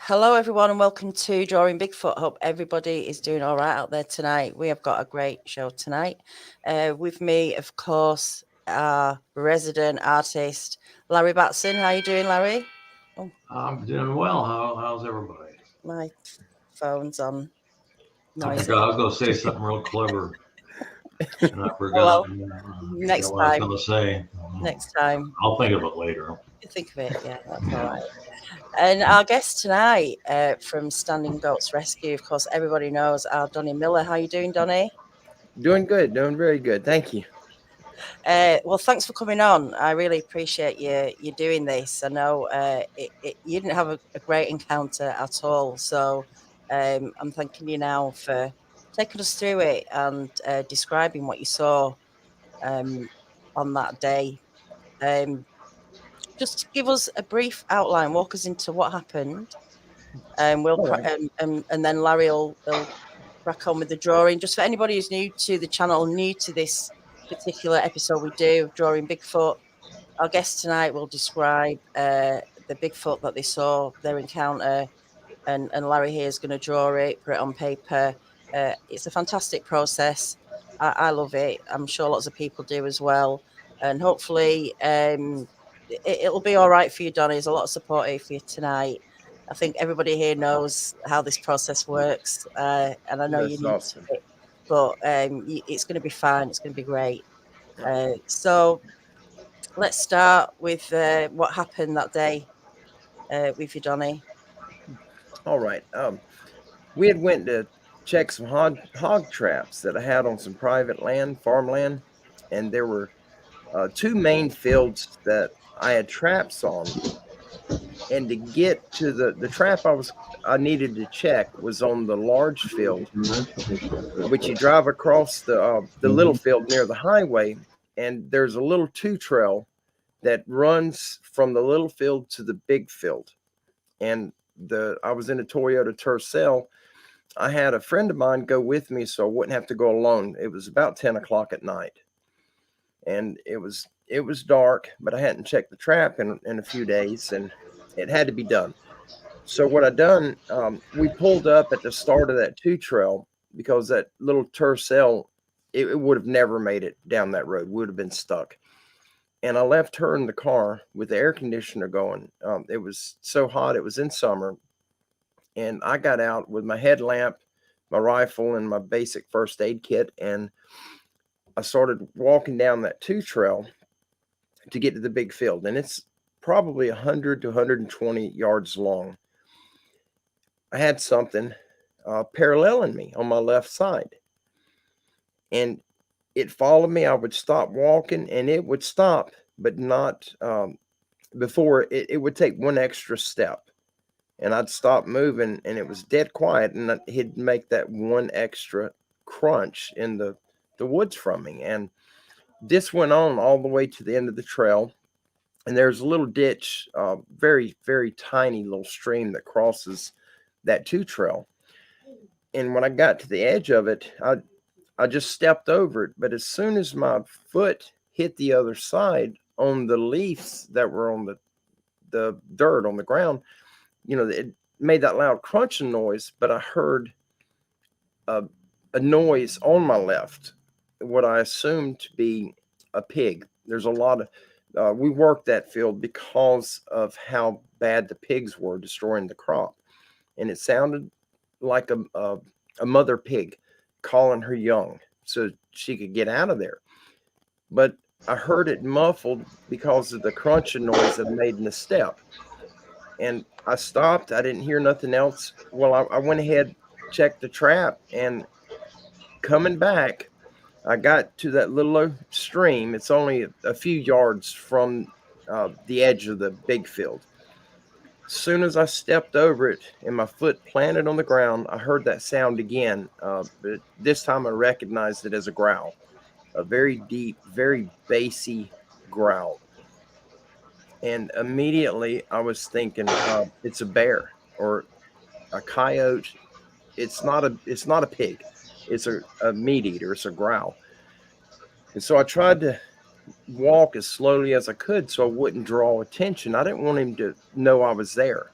Hello, everyone, and welcome to Drawing Bigfoot. Hope everybody is doing all right out there tonight. We have got a great show tonight. With me, of course, our resident artist, Larry Batson. How you doing, Larry? Oh, I'm doing well. How's everybody? my phone's on I noisy. forgot. I was going to say something real clever, and I Oh, forgot. well, And, I forgot next what I was time. going to say. Next time. I'll think of it later. You think of it. Yeah, that's all Yeah. right. And our guest tonight from Standing Goats Rescue, of course, everybody knows our Donnie Miller. How you doing, Donnie? Doing good, doing very good. Thank you. Well, thanks for coming on. I really appreciate you doing this. I know you didn't have a great encounter at all, so I'm thanking you now for taking us through it and describing what you saw um, on that day. Um, just give us a brief outline, walk us into what happened, and All right. and then Larry will crack on with the drawing. Just for anybody who's new to the channel, new to this particular episode we do of Drawing Bigfoot, our guest tonight will describe the Bigfoot that they saw, their encounter, and Larry here is going to draw it, put it on paper. It's a fantastic process. I love it. I'm sure lots of people do as well. And hopefully, it'll be all right for you, Donnie. There's a lot of support here for you tonight. I think everybody here knows how this process works, and I know you That's need to awesome. it, but it's going to be fine. It's going to be great. So let's start with what happened that day with you, Donnie. All right. We had went to check some hog traps that I had on some private land, farmland, and there were two main fields that I had traps on. And to get to the trap I needed to check was on the large field, which you drive across the little field near the highway, and there's a little two trail that runs from the little field to the big field. And I was in a Toyota Tercel. I had a friend of mine go with me so I wouldn't have to go alone. It was about 10 o'clock at night, and it was dark, but I hadn't checked the trap in a few days, and it had to be done. So what I done, we pulled up at the start of that two trail because that little Tercel, it would have never made it down that road. Would have been stuck. And I left her in the car with the air conditioner going. It was so hot. It was in summer. And I got out with my headlamp, my rifle, and my basic first aid kit. And I started walking down that two trail to get to the big field. And it's probably 100 to 120 yards long. I had something paralleling me on my left side. And it followed me. I would stop walking and it would stop, but not before it would take one extra step. And I'd stop moving and it was dead quiet. And he'd make that one extra crunch in the woods from me. And this went on all the way to the end of the trail. And there's a little ditch, very, very tiny little stream that crosses that two trail. And when I got to the edge of it, I just stepped over it. But as soon as my foot hit the other side on the leaves that were on the dirt on the ground, it made that loud crunching noise. But I heard a noise on my left, what I assumed to be a pig. There's a lot of, we worked that field because of how bad the pigs were destroying the crop. And it sounded like a mother pig calling her young so she could get out of there. But I heard it muffled because of the crunching noise it made in the step. And I stopped. I didn't hear nothing else. Well, I went ahead, checked the trap, and coming back, I got to that little stream. It's only a few yards from the edge of the big field. As soon as I stepped over it and my foot planted on the ground, I heard that sound again. But this time I recognized it as a growl, a very deep, very bassy growl. And immediately I was thinking, it's a bear or a coyote. It's not a pig. It's a meat eater. It's a growl. And so I tried to walk as slowly as I could so I wouldn't draw attention. I didn't want him to know I was there.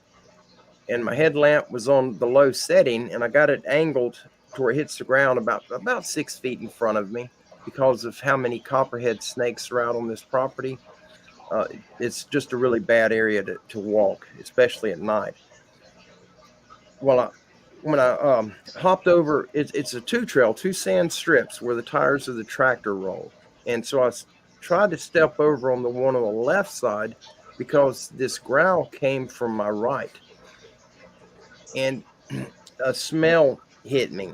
and my headlamp was on the low setting, and I got it angled to where it hits the ground about 6 feet in front of me because of how many copperhead snakes are out on this property. It's just a really bad area to walk, especially at night. Well, when I hopped over, it's a two trail, two sand strips where the tires of the tractor roll. And so I tried to step over on the one on the left side because this growl came from my right. And a smell hit me,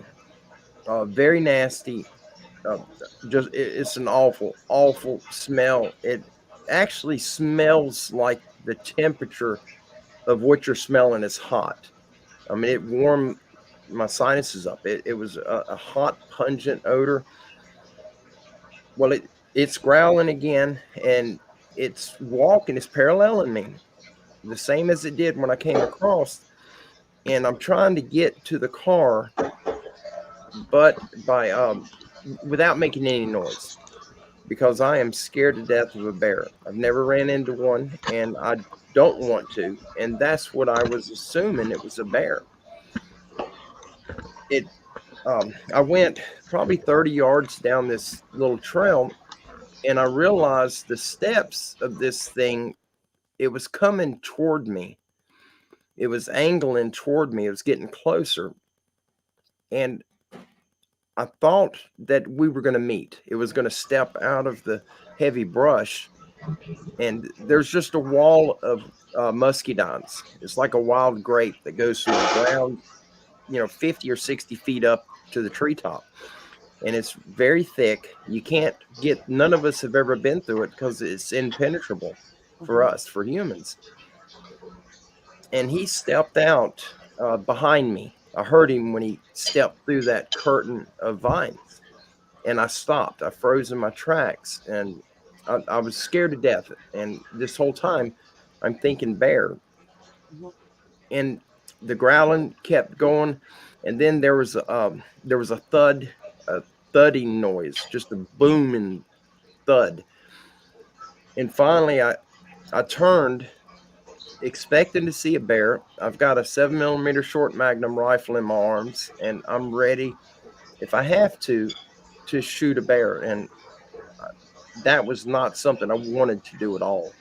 very nasty. It's an awful smell. It actually smells like the temperature of what you're smelling is hot. I mean, it warmed my sinuses up. It was a hot, pungent odor. Well, it's growling again, and it's walking. It's paralleling me, the same as it did when I came across. And I'm trying to get to the car, but without making any noise, because I am scared to death of a bear. I've never ran into one, and I don't want to. And that's what I was assuming, it was a bear. I went probably 30 yards down this little trail, and I realized the steps of this thing, it was coming toward me. It was angling toward me. It was getting closer. And I thought that we were going to meet. It was going to step out of the heavy brush, and there's just a wall of muscadines. It's like a wild grape that goes through the ground, 50 or 60 feet up to the treetop. And it's very thick. You can't get, none of us have ever been through it because it's impenetrable for us, for humans. And he stepped out behind me. I heard him when he stepped through that curtain of vines, and I stopped. I froze in my tracks, and I was scared to death. And this whole time, I'm thinking bear. And the growling kept going, and then there was a thud, a thudding noise, just a booming thud. And finally, I turned, expecting to see a bear. I've got a 7mm short magnum rifle in my arms, and I'm ready, if I have to shoot a bear. And that was not something I wanted to do at all.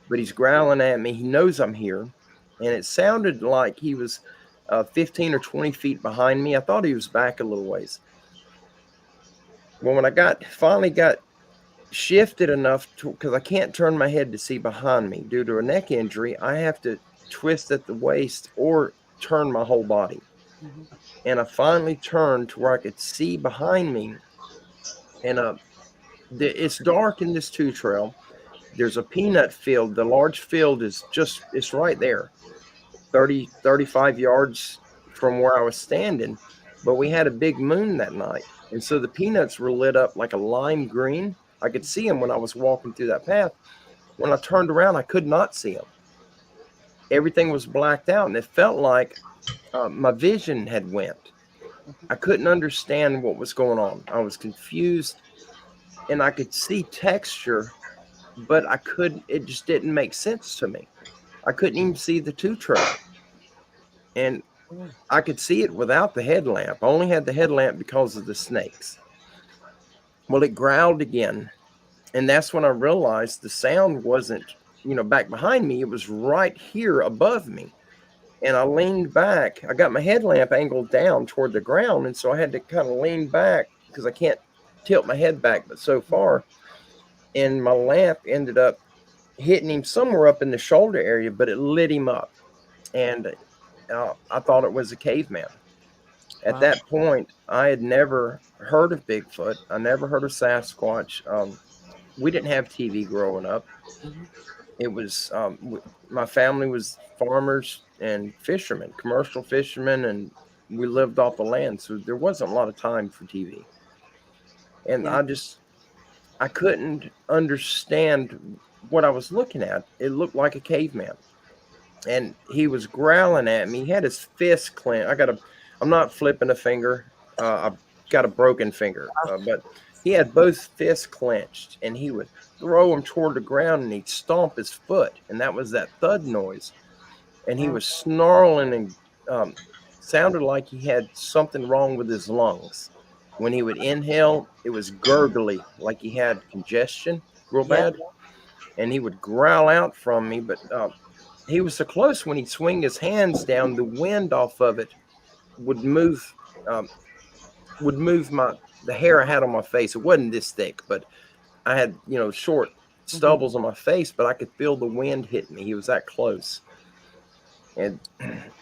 But he's growling at me. He knows I'm here, and it sounded like he was 15 or 20 feet behind me. I thought he was back a little ways. Well, when I finally got shifted enough to, because I can't turn my head to see behind me due to a neck injury, I have to twist at the waist or turn my whole body. And I finally turned to where I could see behind me, and it's dark in this two trail. There's a peanut field. The large field is it's right there, 35 yards from where I was standing. But we had a big moon that night, and so the peanuts were lit up like a lime green. I could see them when I was walking through that path. When I turned around, I could not see them. Everything was blacked out, and it felt like my vision had went. I couldn't understand what was going on. I was confused, and I could see texture, but it just didn't make sense to me. I couldn't even see the two trail. And I could see it without the headlamp. I only had the headlamp because of the snakes. Well, it growled again, and that's when I realized the sound wasn't, back behind me. It was right here above me. And I leaned back. I got my headlamp angled down toward the ground, and so I had to kind of lean back because I can't tilt my head back but so far. And my lamp ended up hitting him somewhere up in the shoulder area, but it lit him up. And I thought it was a caveman. At that point, I had never heard of Bigfoot. I never heard of Sasquatch. We didn't have TV growing up. It was my family was farmers and fishermen, commercial fishermen, and we lived off the land, so there wasn't a lot of time for TV. And I couldn't understand what I was looking at. It looked like a caveman, and he was growling at me. He had his fist clenched. I'm not flipping a finger. I've got a broken finger, but he had both fists clenched, and he would throw them toward the ground, and he'd stomp his foot, and that was that thud noise. and he was snarling and sounded like he had something wrong with his lungs. When he would inhale, it was gurgly, like he had congestion real Yeah. bad. And he would growl out from me, but he was so close when he'd swing his hands down, the wind off of it would move the hair I had on my face. It wasn't this thick, but I had, short stubbles on my face, but I could feel the wind hit me. He was that close. And it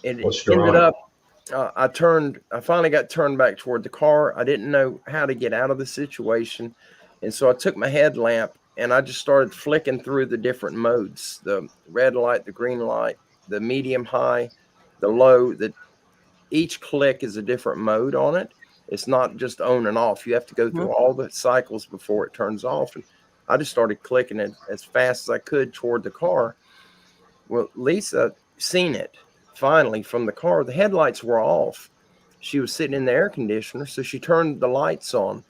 ended up, I finally got turned back toward the car. I didn't know how to get out of the situation. And so I took my headlamp and I just started flicking through the different modes, the red light, the green light, the medium high, the low. Each click is a different mode on it. It's not just on and off. You have to go through all the cycles before it turns off. And I just started clicking it as fast as I could toward the car. Well, Lisa seen it finally from the car. The headlights were off. She was sitting in the air conditioner, so she turned the lights on.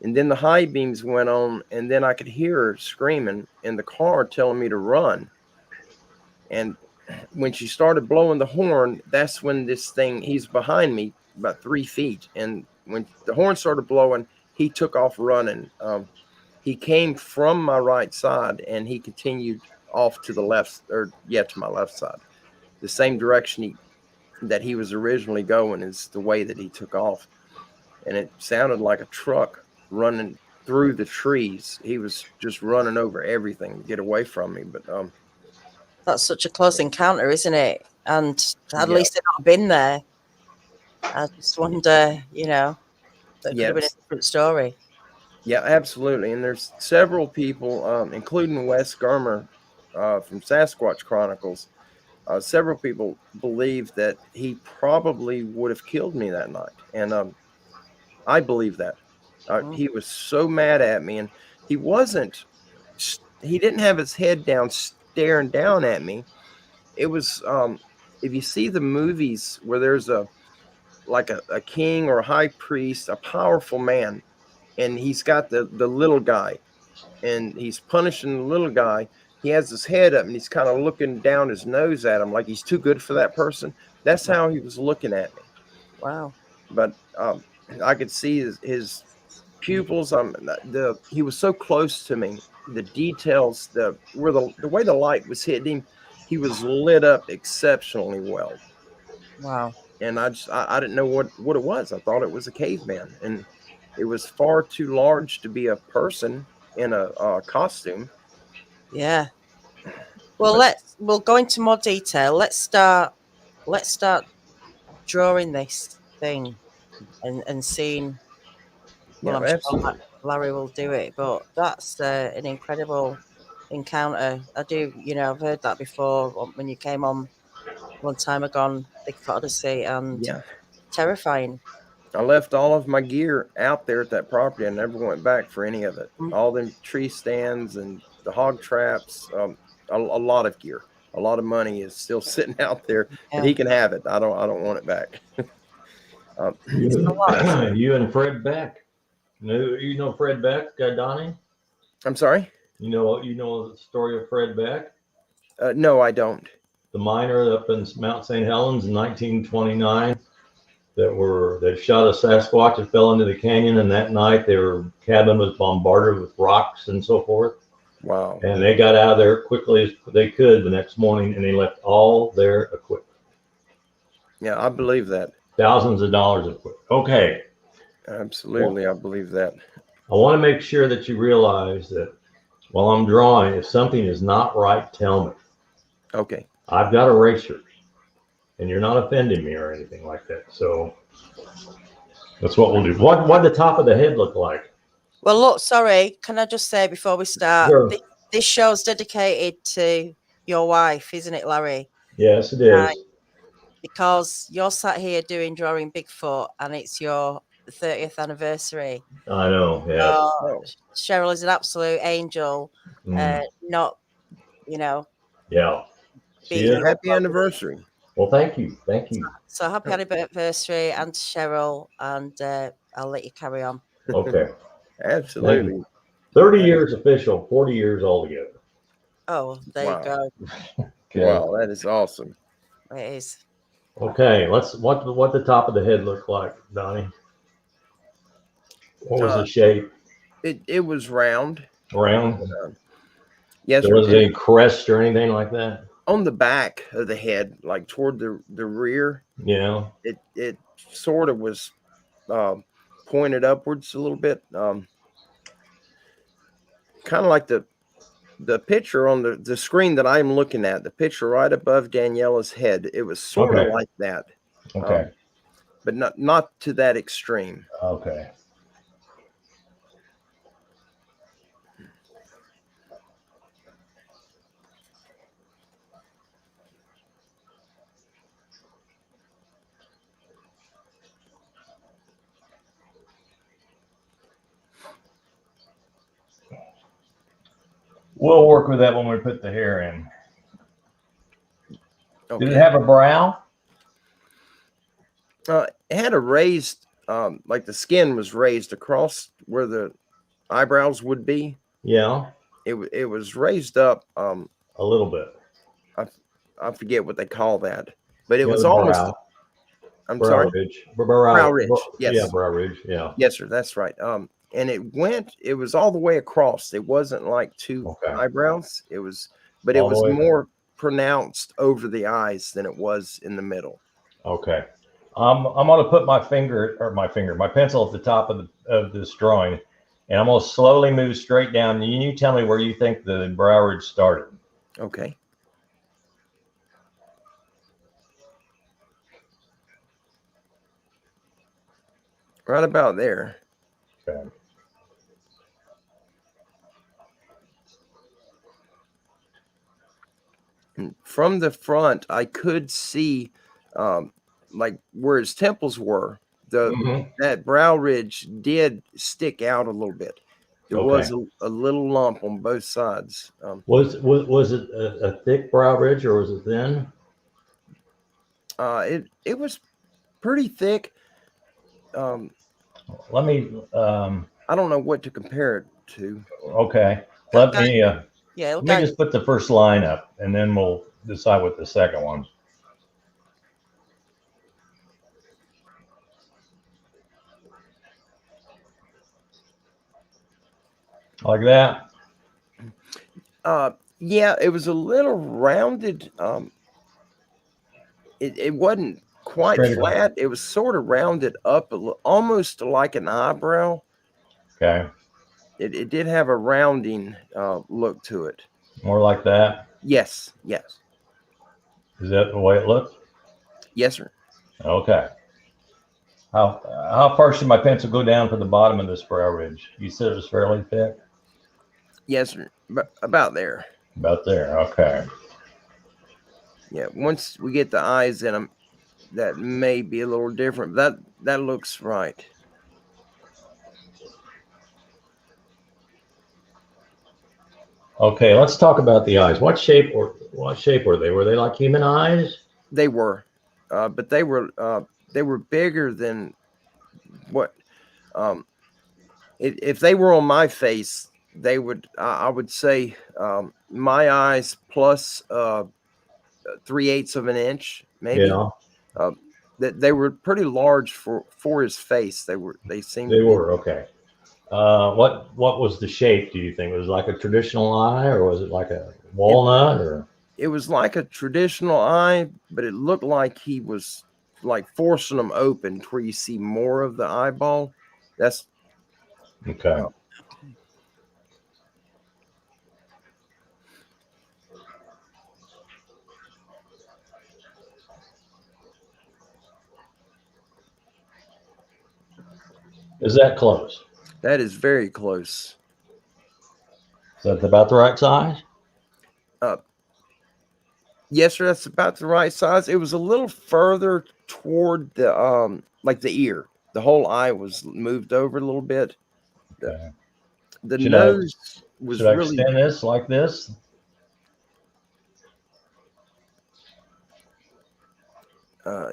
And then the high beams went on, and then I could hear her screaming in the car telling me to run. And when she started blowing the horn, that's when this thing, he's behind me about 3 feet. And when the horn started blowing, he took off running. He came from my right side and he continued off to the left, to my left side. The same direction that he was originally going is the way that he took off. And it sounded like a truck running through the trees. He was just running over everything to get away from me. But that's such a close encounter, isn't it? And at least they've not been there. I just wonder, that could have been a different story. Yeah, absolutely. And there's several people, including Wes Germer from Sasquatch Chronicles. Several people believe that he probably would have killed me that night. And I believe that. He was so mad at me, and he didn't have his head down staring down at me. It was, if you see the movies where there's a king or a high priest, a powerful man, and he's got the little guy, and he's punishing the little guy. He has his head up, and he's kind of looking down his nose at him like he's too good for that person. That's how he was looking at me. Wow. But I could see his pupils. He was so close to me. The details, the way the light was hitting him, he was lit up exceptionally well. Wow. And I didn't know what it was. I thought it was a caveman, and it was far too large to be a person in a costume. Yeah. Well, we'll go into more detail. Let's start drawing this thing and seeing. Well, I'm sure Larry will do it, but that's an incredible encounter. I do, I've heard that before when you came on one time ago on Bigfoot Odyssey, and terrifying. I left all of my gear out there at that property. I never went back for any of it. All the tree stands and the hog traps, a lot of gear, a lot of money is still sitting out there, but he can have it. I don't want it back. You and Fred Beck. You know Fred Beck, Donnie? I'm sorry? You know the story of Fred Beck? No, I don't. The miner up in Mount St. Helens in 1929 that shot a Sasquatch that fell into the canyon, and that night their cabin was bombarded with rocks and so forth. Wow. And they got out of there quickly as they could the next morning, and they left all their equipment. Yeah, I believe that. Thousands of dollars of equipment. Okay. Absolutely, I believe that. I want to make sure that you realize that while I'm drawing, if something is not right, tell me. Okay. I've got erasers, and you're not offending me or anything like that. So that's what we'll do. What did the top of the head look like? Well, look, sorry, can I just say before we start, Sure. This show's dedicated to your wife, isn't it, Larry? Yes, it is. Because you're sat here drawing Bigfoot, and it's your 30th anniversary. I know. Yeah. Cheryl is an absolute angel. Not, Yeah. Happy anniversary. Well, thank you. So happy anniversary, and Cheryl, and I'll let you carry on. Okay. Absolutely. 30 years official, 40 years altogether. Oh, there you go. Okay. Wow, that is awesome. It is. Okay, what the top of the head look like, Donnie? What was the shape? It was round. Round? Yes, There sir. wasn't any crest or anything like that? On the back of the head, like toward the rear, Yeah. it sort of was pointed upwards a little bit, kind of like the picture on the screen that I'm looking at, the picture right above Daniela's head. It was sort of Okay. like that, Okay. but not to that extreme. Okay. We'll work with that when we put the hair in. Okay. Did it have a brow? It had a raised, like the skin was raised across where the eyebrows would be. Yeah. It was raised up. A little bit. I forget what they call that, but it Yeah, was the almost. brow. I'm Brow sorry. ridge. Brow ridge. Yes. Yeah, brow ridge. Yeah. Yes, sir. That's right. And it was all the way across. It wasn't like two Okay. eyebrows. But it All the was way? more pronounced over the eyes than it was in the middle. Okay. I'm going to put my pencil at the top of this drawing, and I'm going to slowly move straight down. And you tell me where you think the brow ridge started. Okay. Right about there. Okay. And from the front, I could see, like where his temples were. That brow ridge did stick out a little bit. There was a little lump on both sides. Was it a thick brow ridge or was it thin? It was pretty thick. Let me. I don't know what to compare it to. Okay. Let me just put the first line up, and then we'll decide what the second one. Like that. Yeah, it was a little rounded. It wasn't quite Straight flat. It was sort of rounded up, almost like an eyebrow. Okay. It did have a rounding look to it. More like that. Yes. Yes. Is that the way it looks? Yes, sir. Okay. How far should my pencil go down to the bottom of this brow ridge? You said it was fairly thick? Yes, sir. About there. About there. Okay. Yeah. Once we get the eyes in them, that may be a little different. That looks right. Okay, let's talk about the eyes. What shape were they? Were they like human eyes? They were, but they were bigger than what. If they were on my face, they would. I would say my eyes plus 3/8 of an inch, maybe. Yeah. That they were pretty large for his face. They seemed. They were okay. What was the shape? Do you think it was like a traditional eye, or was it like a walnut, or? It was like a traditional eye, but it looked like he was like forcing them open to where you see more of the eyeball. That's Okay. Is that close? That is very close. Is that about the right size? Yes, sir. That's about the right size. It was a little further toward the like the ear. The whole eye was moved over a little bit. Okay. The Should nose was Should I really. extend this like this?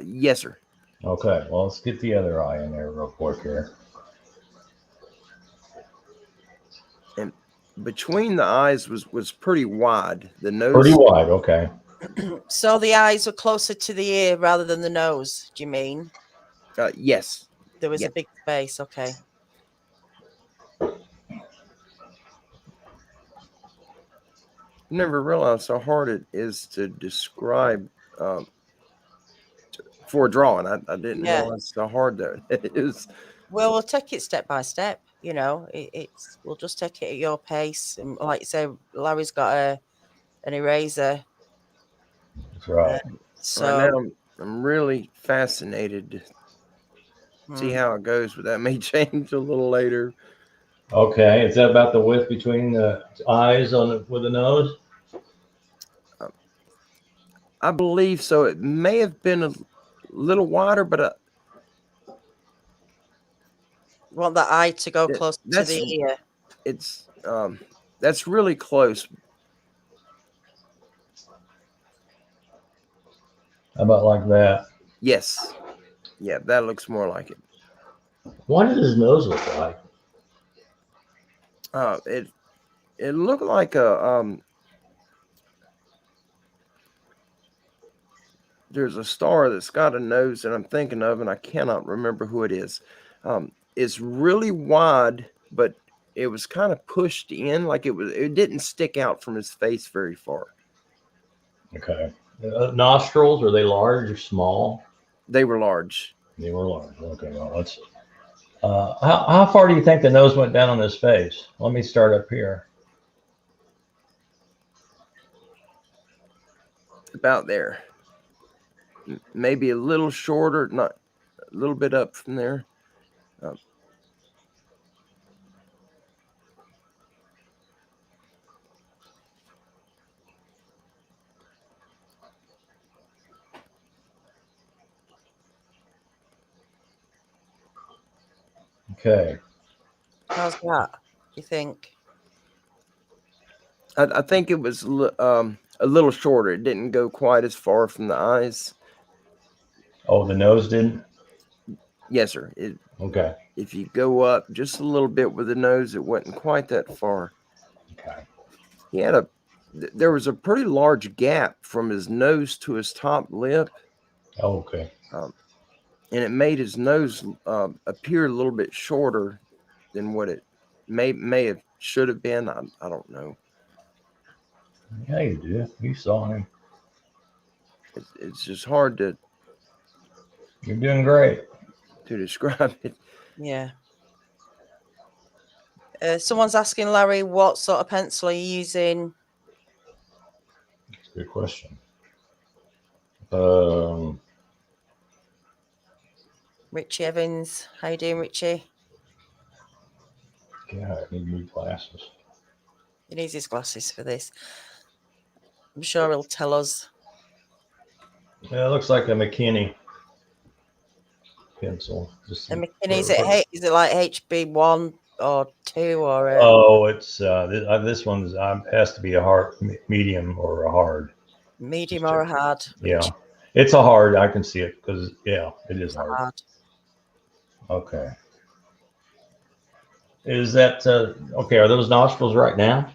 Yes, sir. Okay. Well, let's get the other eye in there real quick here. And between the eyes was pretty wide. The nose. Pretty wide. Okay. So the eyes were closer to the ear rather than the nose, do you mean? Yes. There was Yeah. a big space, okay. Never realized how hard it is to describe for a drawing. I didn't Yeah. realize how hard that it is. Well, we'll take it step by step. You know, we'll just take it at your pace. And like you say, Larry's got an eraser. That's right. So Right now, I'm really fascinated to see how it goes, but that may change a little later. Okay, is that about the width between the eyes with the nose? I believe so. It may have been a little wider, but want that eye to go close to the ear. it's that's really close. How about like that? Yes. Yeah, that looks more like it. What does his nose look like? It looked like a there's a star that's got a nose that I'm thinking of, and I cannot remember who it is. It's really wide, but it was kind of pushed in, like it didn't stick out from his face very far. Okay. Nostrils, are they large or small? They were large. They were large. Okay, well, let's. How far do you think the nose went down on his face? Let me start up here. About there. Maybe a little shorter, not a little bit up from there. Okay. How's that? You think? I think it was a little shorter. It didn't go quite as far from the eyes. Oh, the nose didn't? Yes, sir. Okay. If you go up just a little bit with the nose, it wasn't quite that far. Okay. He had there was a pretty large gap from his nose to his top lip. Oh, okay. And it made his nose appear a little bit shorter than what it may have should have been. I don't know. Yeah, you do. You saw him. It's just hard to You're doing great. describe it. Yeah. Someone's asking Larry, what sort of pencil are you using? That's a good question. Richie Evans. How you doing, Richie? Yeah, I need new glasses. He needs his glasses for this. I'm sure he'll tell us. Yeah, it looks like a McKinney pencil. Just And McKinney, is it like HB1 or 2 or? Oh, it's this one's has to be a hard, medium, or a hard. Medium or a hard? Yeah, it's a hard. I can see it because it is hard. Okay. Is that okay? Are those nostrils right now?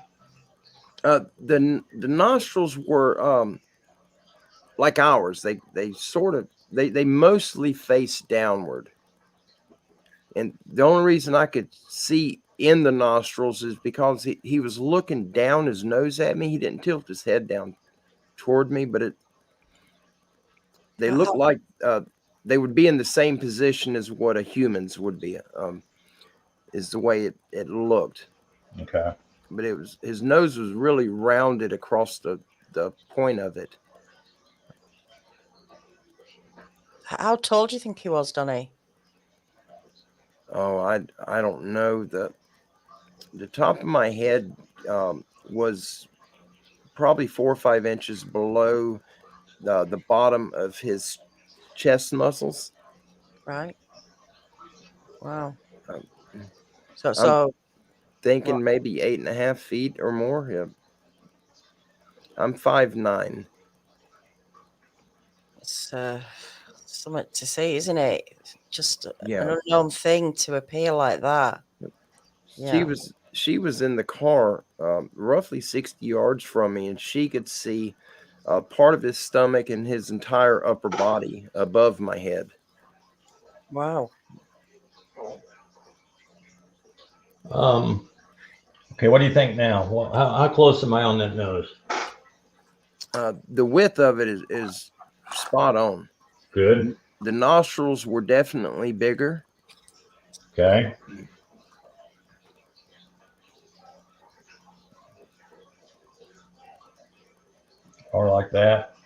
The nostrils were like ours. They mostly face downward. And the only reason I could see in the nostrils is because he was looking down his nose at me. He didn't tilt his head down toward me, but they looked like they would be in the same position as what a human's would be. Is the way it looked. Okay. But his nose was really rounded across the point of it. How tall do you think he was, Donnie? Oh, I don't know. The top of my head was probably 4 or 5 inches below the bottom of his chest muscles. Right. Wow. I'm thinking maybe 8.5 feet or more. Yeah. I'm 5'9". It's something to see, isn't it? Just Yeah. an unknown thing to appear like that. Yeah. She was in the car roughly 60 yards from me, and she could see part of his stomach and his entire upper body above my head. Wow. Okay, what do you think now? How close am I on that nose? The width of it is spot on. Good. The nostrils were definitely bigger. Okay. Or like that.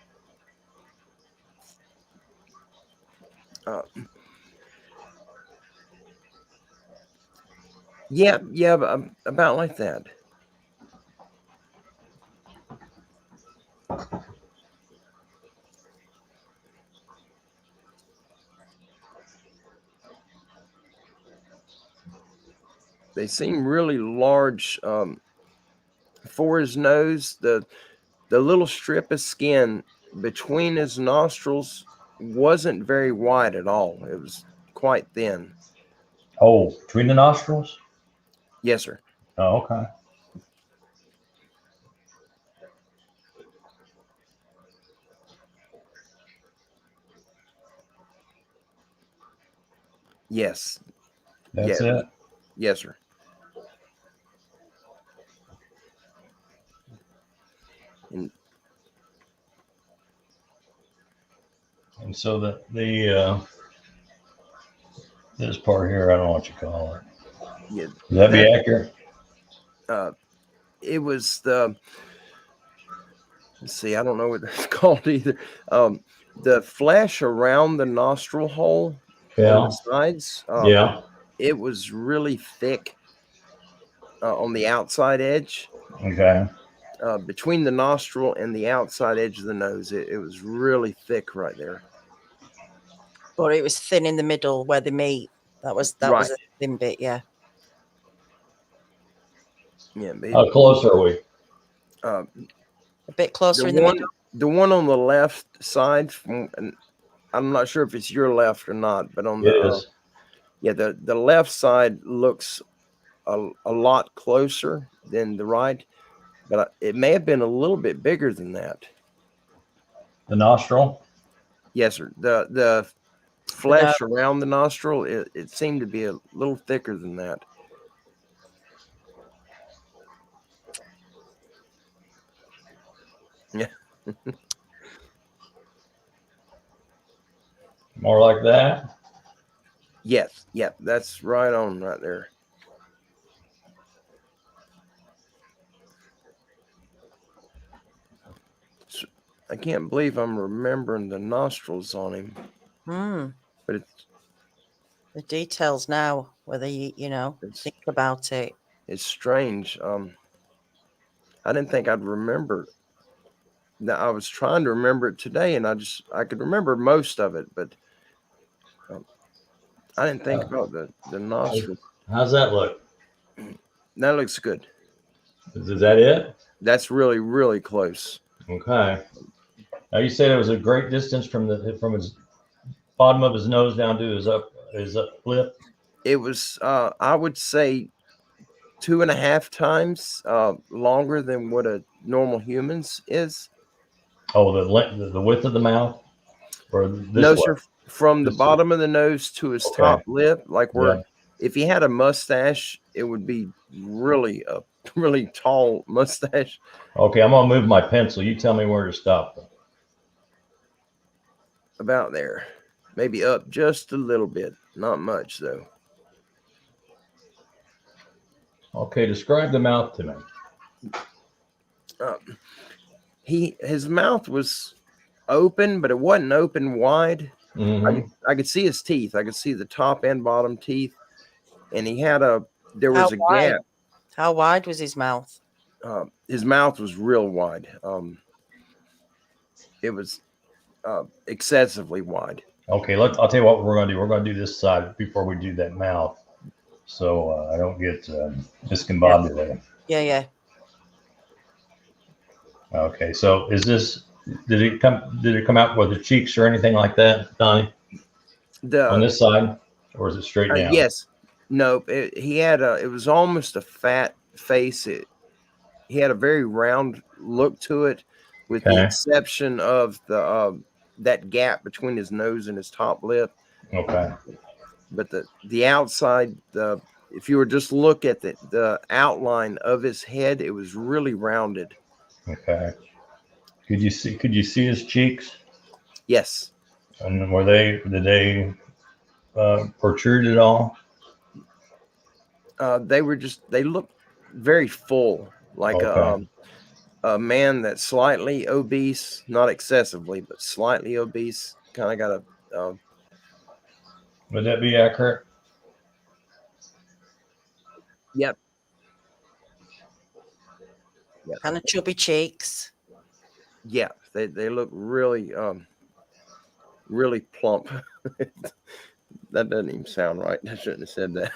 Yeah, about like that. They seem really large for his nose. The little strip of skin between his nostrils wasn't very wide at all. It was quite thin. Oh, between the nostrils? Yes, sir. Oh, okay. Yes. That's Yeah. it. Yes, sir. And so the this part here, I don't know what you call it. Yeah. Would that be accurate? It was the. Let's see. I don't know what that's called either. The flesh around the nostril hole on the sides. Yeah. It was really thick on the outside edge. Okay. Between the nostril and the outside edge of the nose, it was really thick right there. But it was thin in the middle where they meet. That was Right. a thin bit, yeah. Yeah. How close are we? A bit closer in the middle. The one on the left side, I'm not sure if it's your left or not, but on the the left side looks a lot closer than the right, but it may have been a little bit bigger than that. The nostril? Yes, sir. The flesh around the nostril, it seemed to be a little thicker than that. Yeah. More like that? Yes. Yeah, that's right on right there. I can't believe I'm remembering the nostrils on him. But it's the details now, whether you think about it. It's strange. I didn't think I'd remember. Now, I was trying to remember it today, and I could remember most of it, but I didn't think about the nostril. How's that look? That looks good. Is that it? That's really, really close. Okay. Now you said it was a great distance from his bottom of his nose down to his up lip. It was, I would say, 2.5 times longer than what a normal human's is. Oh, the width of the mouth, or this no, sir, from the bottom of the nose to his top lip, like where if he had a mustache, it would be really a really tall mustache. Okay, I'm gonna move my pencil. You tell me where to stop. About there, maybe up just a little bit, not much though. Okay, describe the mouth to me. His mouth was open, but it wasn't open wide. Mm-hmm. I could see his teeth. I could see the top and bottom teeth, and there was a gap. How wide was his mouth? His mouth was real wide. It was excessively wide. Okay, I'll tell you what we're going to do. We're going to do this side before we do that mouth, so I don't get discombobulated. Yeah. Okay, so did it come out with the cheeks or anything like that, Donnie? On this side, or is it straight down? Yes. No, it was almost a fat face. He had a very round look to it. with the exception of the that gap between his nose and his top lip. Okay. But the outside, if you were just look at the outline of his head, it was really rounded. Okay. Could you see his cheeks? Yes. And did they protrude at all? They looked very full, like a man that's slightly obese, not excessively, but slightly obese. Kind of got a. Would that be accurate? Yep. Kind of chubby cheeks. Yeah, they look really really plump. That doesn't even sound right. I shouldn't have said that.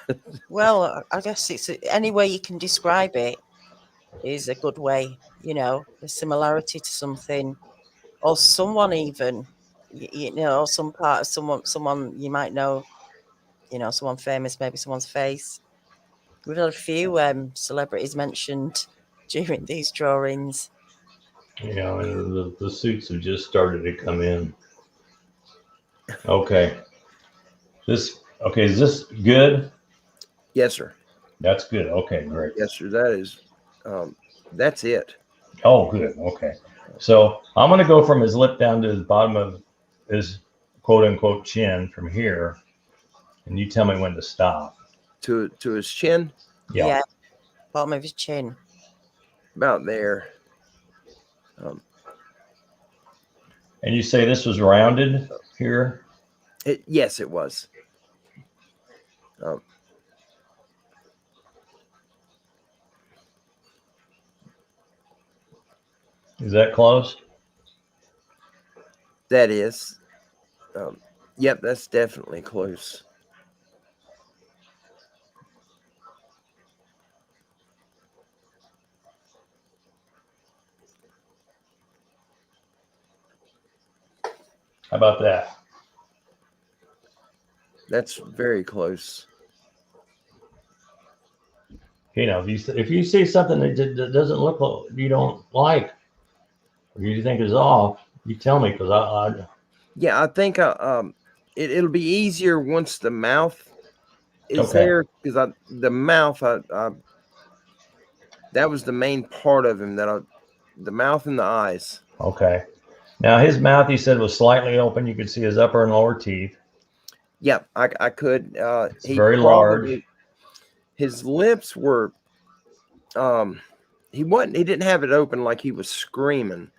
Well, I guess it's any way you can describe it is a good way. You know, a similarity to something or someone, even you know, some part of someone you might know. You know, someone famous, maybe someone's face. We've had a few celebrities mentioned during these drawings. You know, and the suits have just started to come in. Okay. Is this good? Yes, sir. That's good. Okay, great. Yes, sir. That is, that's it. Oh, good. Okay. So I'm going to go from his lip down to the bottom of his quote unquote chin from here. And you tell me when to stop. To his chin? Yeah. Bottom of his chin. About there. And you say this was rounded here? Yes, it was. Is that close? That is. Yep, that's definitely close. How about that? That's very close. You know, if you see something that doesn't look you don't like, or you think is off, you tell me because I Yeah, I think it'll be easier once the mouth is there, because the mouth that was the main part of him the mouth and the eyes. Okay. Now his mouth, he said, was slightly open. You could see his upper and lower teeth. Yep, I could. It's very large. His lips were. He didn't have it open like he was screaming.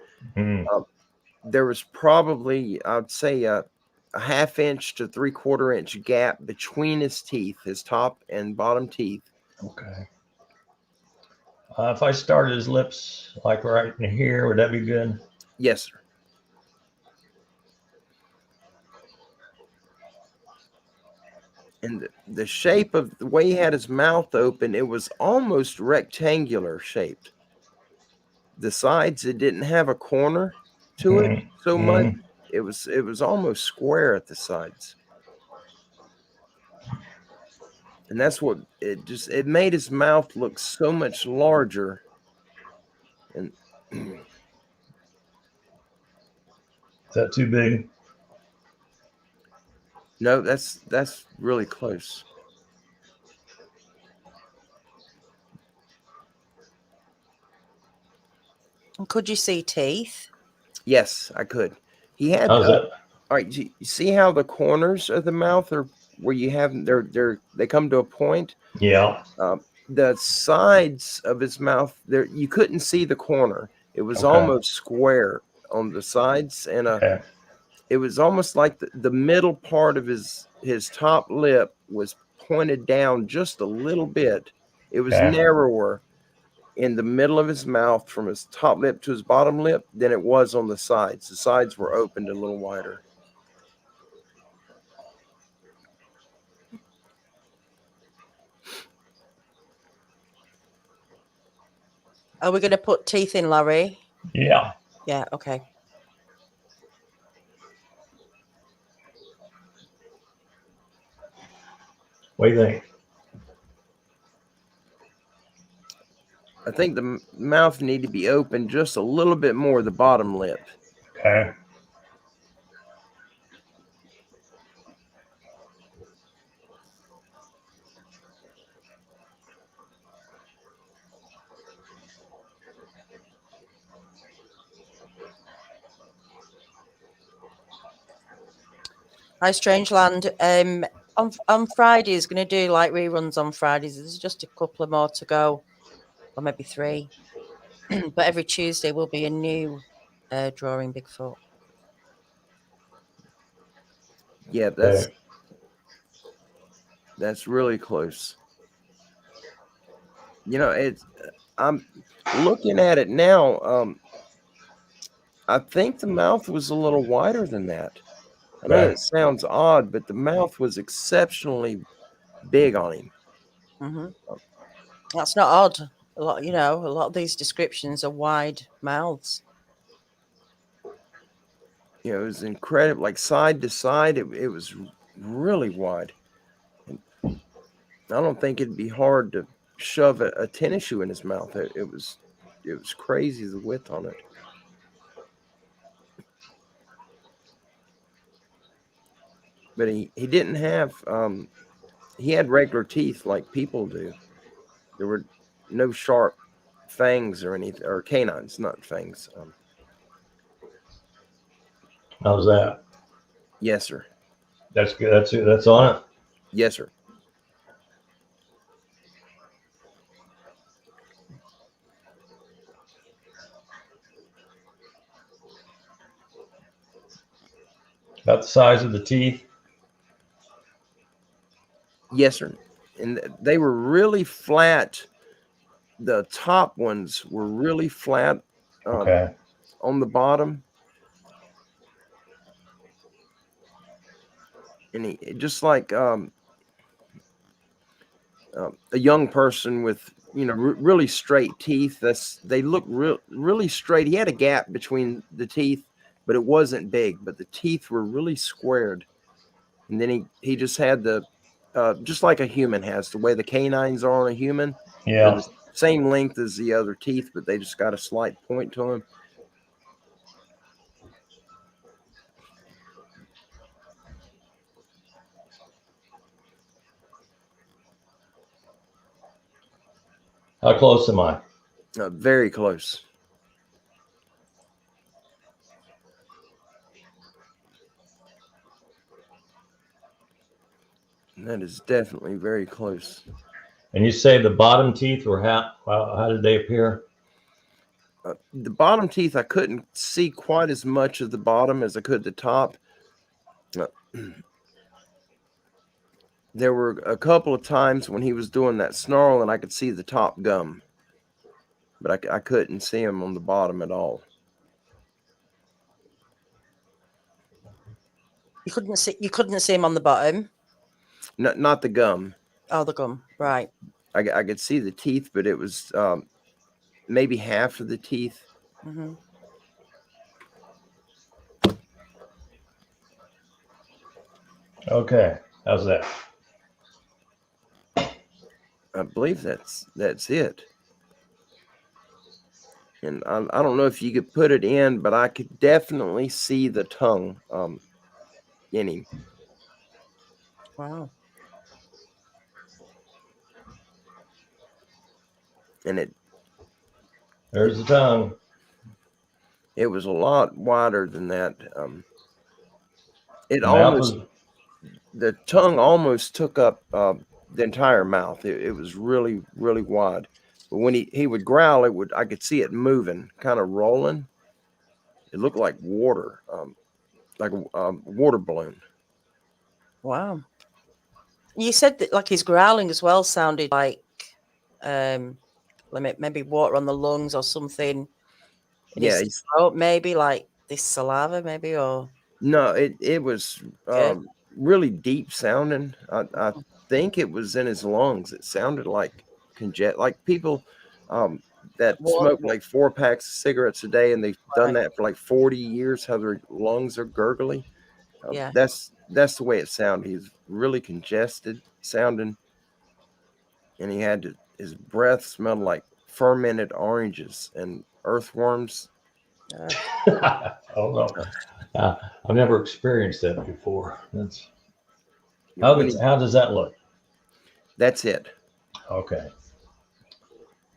There was probably, I'd say, a ½ inch to 3/4 inch gap between his teeth, his top and bottom teeth. Okay. If I started his lips like right in here, would that be good? Yes, sir. And the shape of the way he had his mouth open, it was almost rectangular shaped. The sides, it didn't have a corner to it so much. It was almost square at the sides. And that's what it made his mouth look so much larger. And is that too big? No, that's really close. Could you see teeth? Yes, I could. He had. All right, you see how the corners of the mouth are where you have they come to a point. Yeah. The sides of his mouth there, you couldn't see the corner. It was almost square on the sides, and it was almost like the middle part of his top lip was pointed down just a little bit. It was narrower in the middle of his mouth from his top lip to his bottom lip than it was on the sides. The sides were opened a little wider. Are we going to put teeth in, Larry? Yeah. Yeah, okay. What do you think? I think the mouth need to be open just a little bit more, the bottom lip. Okay. Hi, Strangeland. On Fridays, going to do like reruns on Fridays. There's just a couple of more to go, or maybe 3. But every Tuesday will be a new drawing Bigfoot. Yeah, Okay. that's really close. You know, I'm looking at it now. I think the mouth was a little wider than that. I know Okay. it sounds odd, but the mouth was exceptionally big on him. Mm-hmm. That's not odd. A lot of these descriptions are wide mouths. You know, it was incredible, like side to side. It was really wide. And I don't think it'd be hard to shove a tennis shoe in his mouth. It was crazy, the width on it. But he didn't have he had regular teeth like people do. There were no sharp fangs or anything, or canines, not fangs. How's that? Yes, sir. That's good. That's on it. Yes, sir. About the size of the teeth. Yes, sir. And they were really flat. The top ones were really flat Okay. on the bottom. And he just like a young person with, you know, really straight teeth. They look really straight. He had a gap between the teeth, but it wasn't big. But the teeth were really squared. And then he just had the just like a human has, the way the canines are on a human. They're Yeah. the same length as the other teeth, but they just got a slight point to them. How close am I? Very close. That is definitely very close. And you say the bottom teeth were how did they appear? The bottom teeth, I couldn't see quite as much of the bottom as I could the top. There were a couple of times when he was doing that snarl and I could see the top gum, but I couldn't see him on the bottom at all. You couldn't see him on the bottom. Not the gum. Oh, the gum, right? I could see the teeth, but it was maybe half of the teeth. Mm-hmm. Okay. How's that? I believe that's it. And I don't know if you could put it in, but I could definitely see the tongue in him. Wow. And There's the tongue. it was a lot wider than that. The tongue almost took up the entire mouth. It was really, really wide. But when he would growl, I could see it moving, kind of rolling. It looked like water, like a water balloon. Wow. You said that like his growling as well sounded like maybe water on the lungs or something. In his throat, maybe like this saliva, maybe, or no, it was really deep sounding. I think it was in his lungs. It sounded like like people that smoke like 4 packs of cigarettes a day, and they've done that for like 40 years. How their lungs are gurgly. Yeah, that's the way it sounded. He's really congested sounding, and he had his breath smelled like fermented oranges and earthworms. I don't know. I've never experienced that before. That's how does that look? That's it. Okay.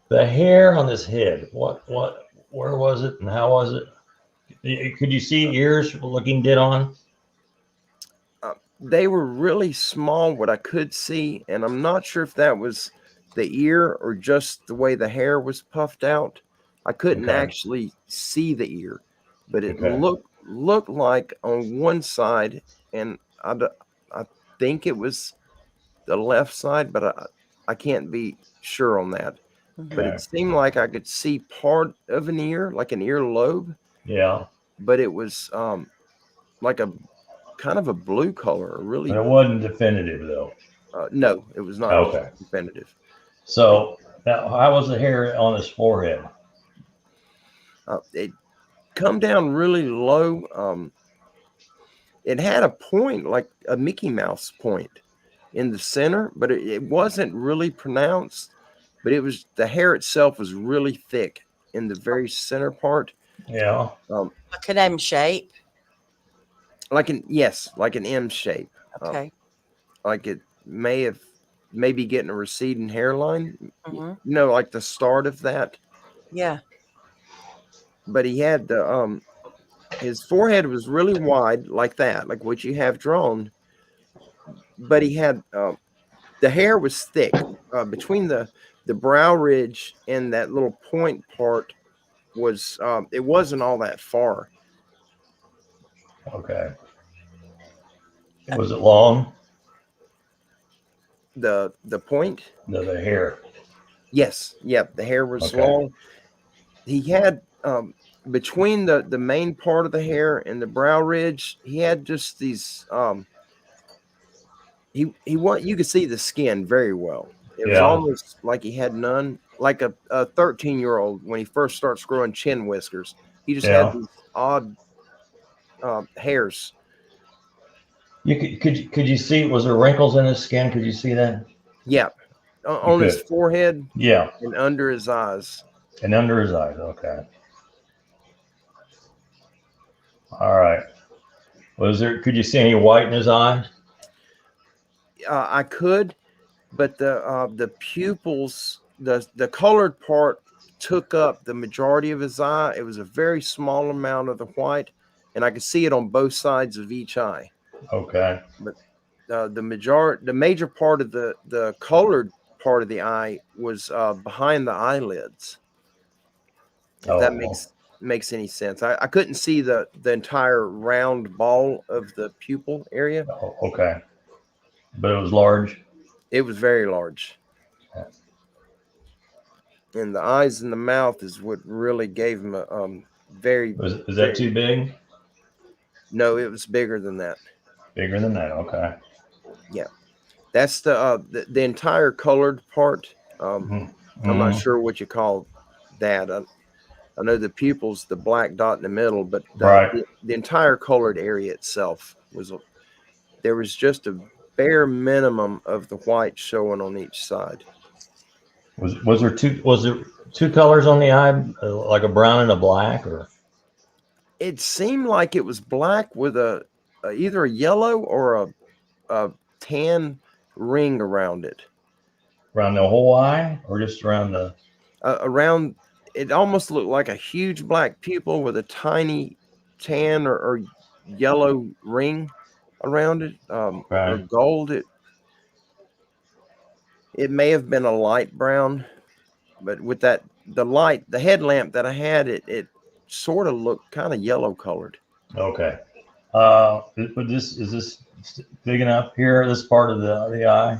The hair on his head. Where was it and how was it? Could you see ears looking dead on? They were really small, what I could see, and I'm not sure if that was the ear or just the way the hair was puffed out. I couldn't actually see the ear, but it looked like on one side, and I think it was the left side, but I can't be sure on that. But it seemed like I could see part of an ear, like an earlobe. Yeah. But it was like a kind of a blue color, really. But it wasn't definitive though. No, it was not definitive. So now, how was the hair on his forehead? It come down really low. It had a point, like a Mickey Mouse point in the center, but it wasn't really pronounced. But it was, the hair itself was really thick in the very center part. Yeah. Like an M shape. Like an M shape. Okay. Like it maybe getting a receding hairline. Mm-hmm. Like the start of that. Yeah. But he had the his forehead was really wide, like that, like what you have drawn. But he had the hair was thick between the brow ridge and that little point part was it wasn't all that far. Okay. Was it long? The point? No, the hair. Yes. Yep. The hair was long. He had between the main part of the hair and the brow ridge, he had just these you could see the skin very well. It was almost like he had none, like a 13-year-old when he first starts growing chin whiskers. He just had these odd hairs. Could you see, was there wrinkles in his skin? Could you see that? Yeah. On his forehead. Yeah. And under his eyes. And under his eyes. Okay. All right. Could you see any white in his eyes? I could, but the pupils, the colored part took up the majority of his eye. It was a very small amount of the white, and I could see it on both sides of each eye. Okay. But the major part of the colored part of the eye was behind the eyelids. If that makes any sense. I couldn't see the entire round ball of the pupil area. Oh, okay. But it was large? It was very large. Yeah. And the eyes and the mouth is what really gave him a very... Is that too big? No, it was bigger than that. Bigger than that, okay. Yeah. That's the entire colored part. I'm not sure what you call that. I know the pupils, the black dot in the middle, but the entire colored area itself there was just a bare minimum of the white showing on each side. Was there two colors on the eye, like a brown and a black, or? It seemed like it was black with either a yellow or a tan ring around it. Around the whole eye, or just around the? Around. It almost looked like a huge black pupil with a tiny tan or yellow ring around it, or gold. It may have been a light brown, but with the headlamp that I had, it sort of looked kind of yellow colored. Okay. But is this big enough here? This part of the eye?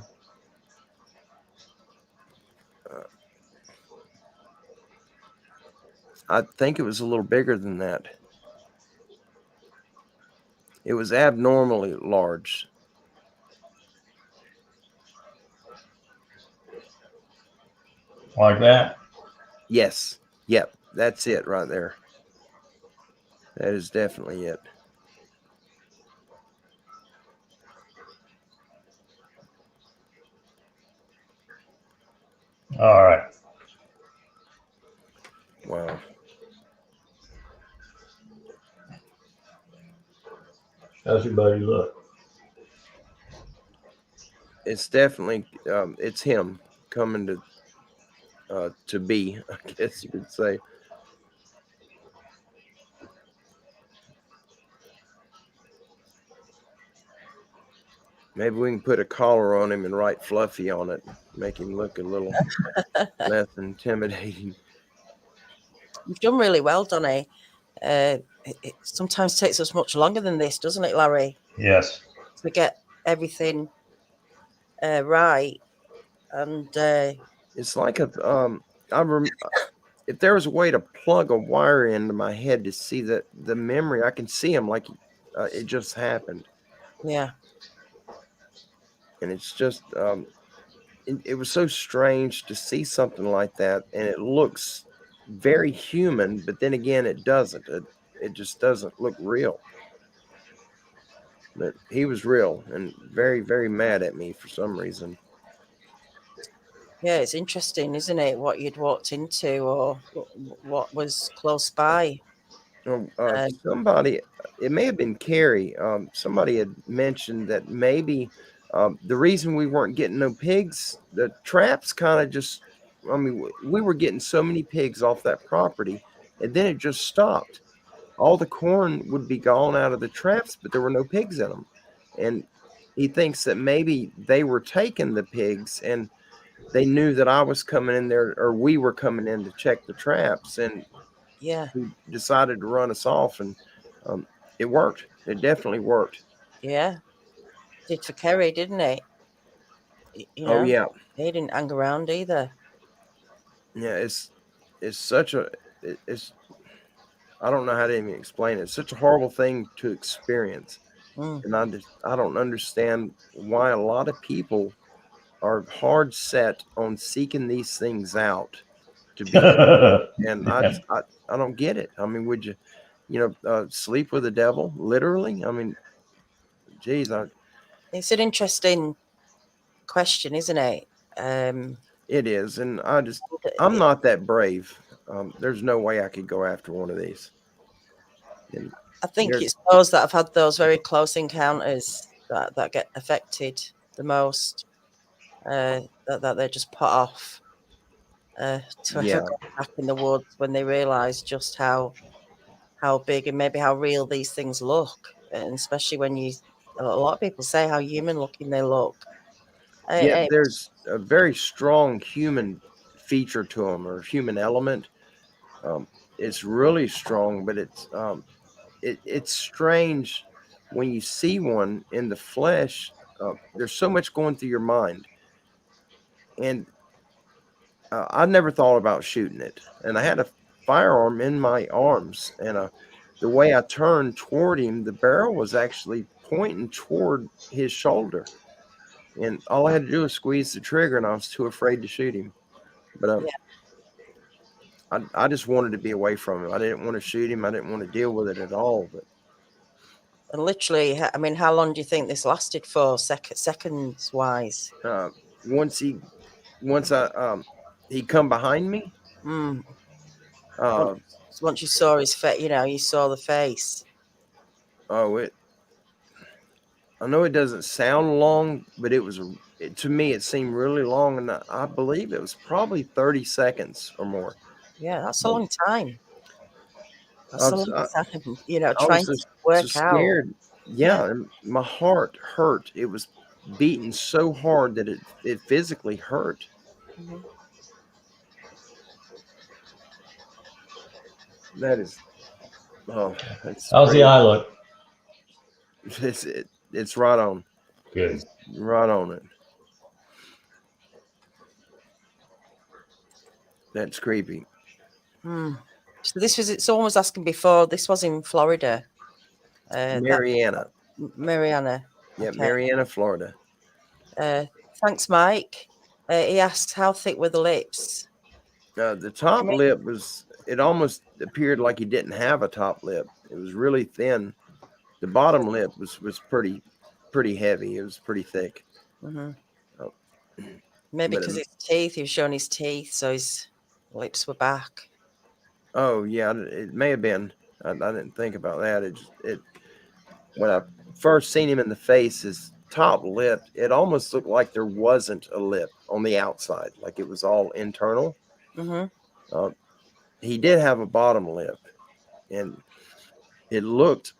I think it was a little bigger than that. It was abnormally large. Like that? Yes. Yep. That's it right there. That is definitely it. All right. How's your buddy look? It's definitely it's him coming to be, I guess you could say. Maybe we can put a collar on him and write Fluffy on it, make him look a little less intimidating. You've done really well, Donnie. It sometimes takes us much longer than this, doesn't it, Larry, Yes. to get everything right? And It's like if there was a way to plug a wire into my head to see the memory, I can see him like it just happened. yeah, And it's just it was so strange to see something like that, and it looks very human, but then again, it doesn't. It just doesn't look real. But he was real and very, very mad at me for some reason. yeah, it's interesting, isn't it? What you'd walked into or what was close by. Somebody, it may have been Carrie. Somebody had mentioned that maybe the reason we weren't getting no pigs, the traps kind of just, I mean, we were getting so many pigs off that property, and then it just stopped. All the corn would be gone out of the traps, but there were no pigs in them. And he thinks that maybe they were taking the pigs and they knew that I was coming in there, or we were coming in to check the traps, and Yeah, he decided to run us off, and it worked. It definitely worked. yeah. Did for Kerry, didn't it? You Oh know, yeah, he didn't hang around either. yeah. It's such a it's I don't know how to even explain it. It's such a horrible thing to experience, Mm. and I don't understand why a lot of people are hard set on seeking these things out to be, and I don't get it. I mean, would you sleep with the devil literally? I mean, geez, It's an interesting question, isn't it? it is, and I'm not that brave. There's no way I could go after one of these. And I think there's it's those that have had those very close encounters that get affected the most. That they just put off to ever yeah, go back in the woods when they realise just how big and maybe how real these things look, and especially when a lot of people say how human looking they look. yeah. I, There's a very strong human feature to them, or human element. Um, it's really strong, but it's strange when you see one in the flesh. There's so much going through your mind, and I never thought about shooting it. And I had a firearm in my arms, and the way I turned toward him, the barrel was actually pointing toward his shoulder, and all I had to do was squeeze the trigger, and I was too afraid to shoot him. But yeah, I just wanted to be away from him. I didn't want to shoot him. I didn't want to deal with it at all. But and literally, I mean, how long do you think this lasted for, seconds wise? once he come behind me, Mm. uh, Once you saw his face, you saw the face. oh it. I know it doesn't sound long, but to me it seemed really long, and I believe it was probably 30 seconds or more. Yeah, that's a long time. I That's a was long I, time, I trying was to so work out. scared. Yeah, and my heart hurt. It was beating so hard that it physically hurt. Mm-hmm. That is, oh, that's How's the crazy. eye look? It's right on. Good. It's right on it. That's creepy. Mm. So someone was asking before, this was in Florida. Mariana. Mariana. Yeah, Okay. Mariana, Florida. Thanks, Mike. He asks, how thick were the lips? The top lip it almost appeared like he didn't have a top lip. It was really thin. The bottom lip was pretty heavy. It was pretty thick. Mm-hmm. Oh, Maybe but because his teeth, he was showing his teeth, so his lips were back. oh yeah, it may have been. I didn't think about that. When I first seen him in the face, his top lip, it almost looked like there wasn't a lip on the outside, like it was all internal. Mm-hmm. He did have a bottom lip, and it looked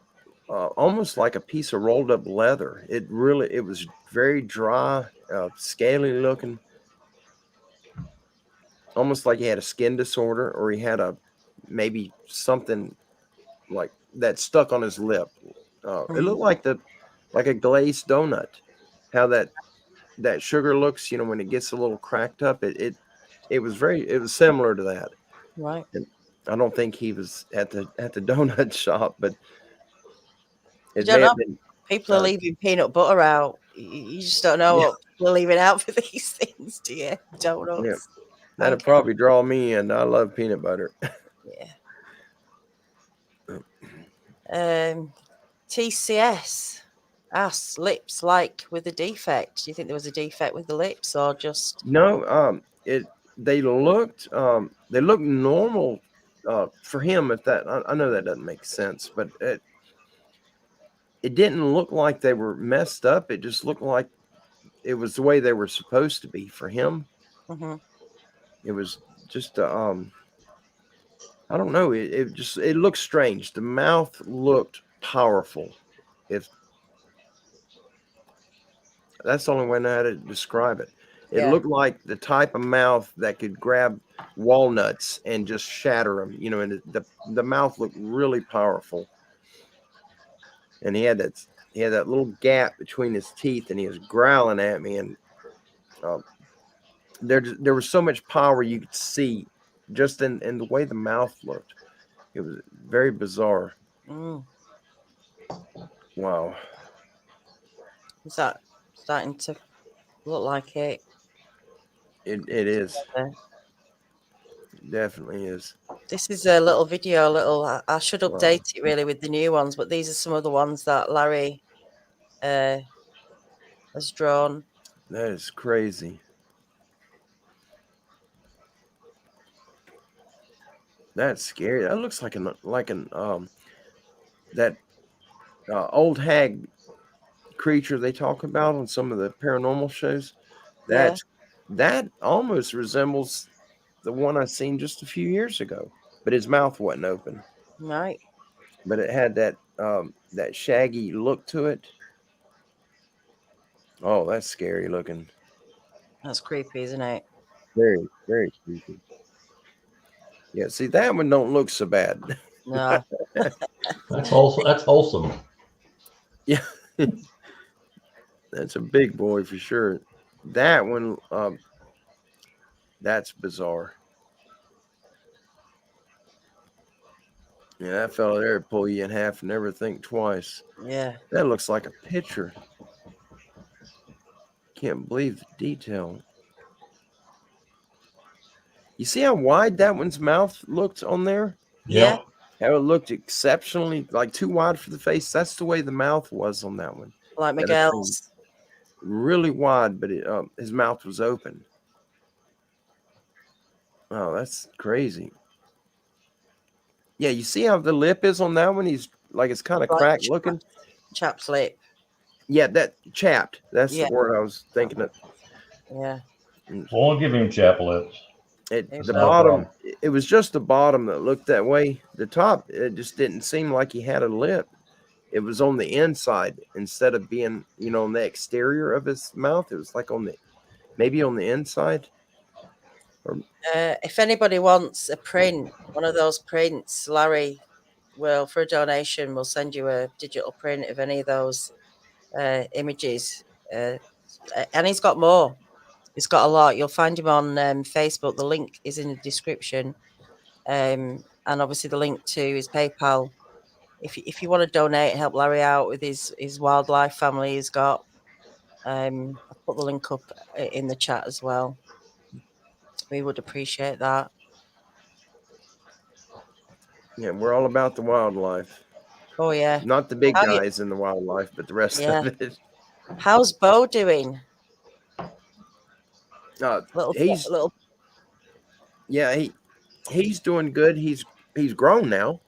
almost like a piece of rolled up leather. It was very dry, scaly looking, almost like he had a skin disorder, or he had maybe something like that stuck on his lip. It looked like a glazed donut. How that sugar looks, when it gets a little cracked up. It was similar to that. Right. And I don't think he was at the donut shop, but it You don't may have know. been. People are leaving peanut butter out. You just don't know what people are leaving out for these things, do you? Donuts. Yeah, that'd probably draw me in. I love peanut butter. Yeah. TCS asks, lips like with a defect. Do you think there was a defect with the lips, or just No, they looked normal for him. If that, I know that doesn't make sense, but it didn't look like they were messed up. It just looked like it was the way they were supposed to be for him. Mm-hmm. It was just I don't know. It looked strange. The mouth looked powerful. If that's the only way I know how to describe it. It looked like the type of mouth that could grab walnuts and just shatter them. And the mouth looked really powerful. And he had that little gap between his teeth, and he was growling at me. And there was so much power you could see just in the way the mouth looked. It was very bizarre. Mm. Wow. Is that starting to look like it? It is. It definitely is. This is a little video. I should update it really with the new ones, but these are some of the ones that Larry has drawn. That is crazy. That's scary. That looks like an that old hag creature they talk about on some of the paranormal shows. That almost resembles the one I seen just a few years ago, but his mouth wasn't open. Right. But it had that shaggy look to it. Oh, that's scary looking. That's creepy, isn't it? Very, very creepy. Yeah, see, that one don't look so bad. No. That's wholesome. Yeah. That's a big boy for sure. That one, that's bizarre. Yeah, that fella there would pull you in half and never think twice. Yeah. That looks like a picture. Can't believe the detail. You see how wide that one's mouth looked on there? Yeah. How it looked exceptionally, like too wide for the face. That's the way the mouth was on that one. Like Miguel's. Really wide, but his mouth was open. Oh, that's crazy. Yeah, you see how the lip is on that one? He's like, it's kind of cracked looking. Chapped lip. Yeah, that chapped. That's the word I was thinking of. Yeah. We'll give him chapped lips. The bottom, it was just the bottom that looked that way. The top, it just didn't seem like he had a lip. It was on the inside instead of being, on the exterior of his mouth. It was like maybe on the inside. If anybody wants a print, one of those prints, Larry will, for a donation, we'll send you a digital print of any of those images. And he's got more. He's got a lot. You'll find him on Facebook. The link is in the description. And obviously the link to his PayPal. If you want to donate, help Larry out with his wildlife family he's got, I'll put the link up in the chat as well. We would appreciate that. Yeah, we're all about the wildlife. Oh, yeah. Not the big guys in the wildlife, but the rest of it. How's Bo doing? He's doing good. He's grown now.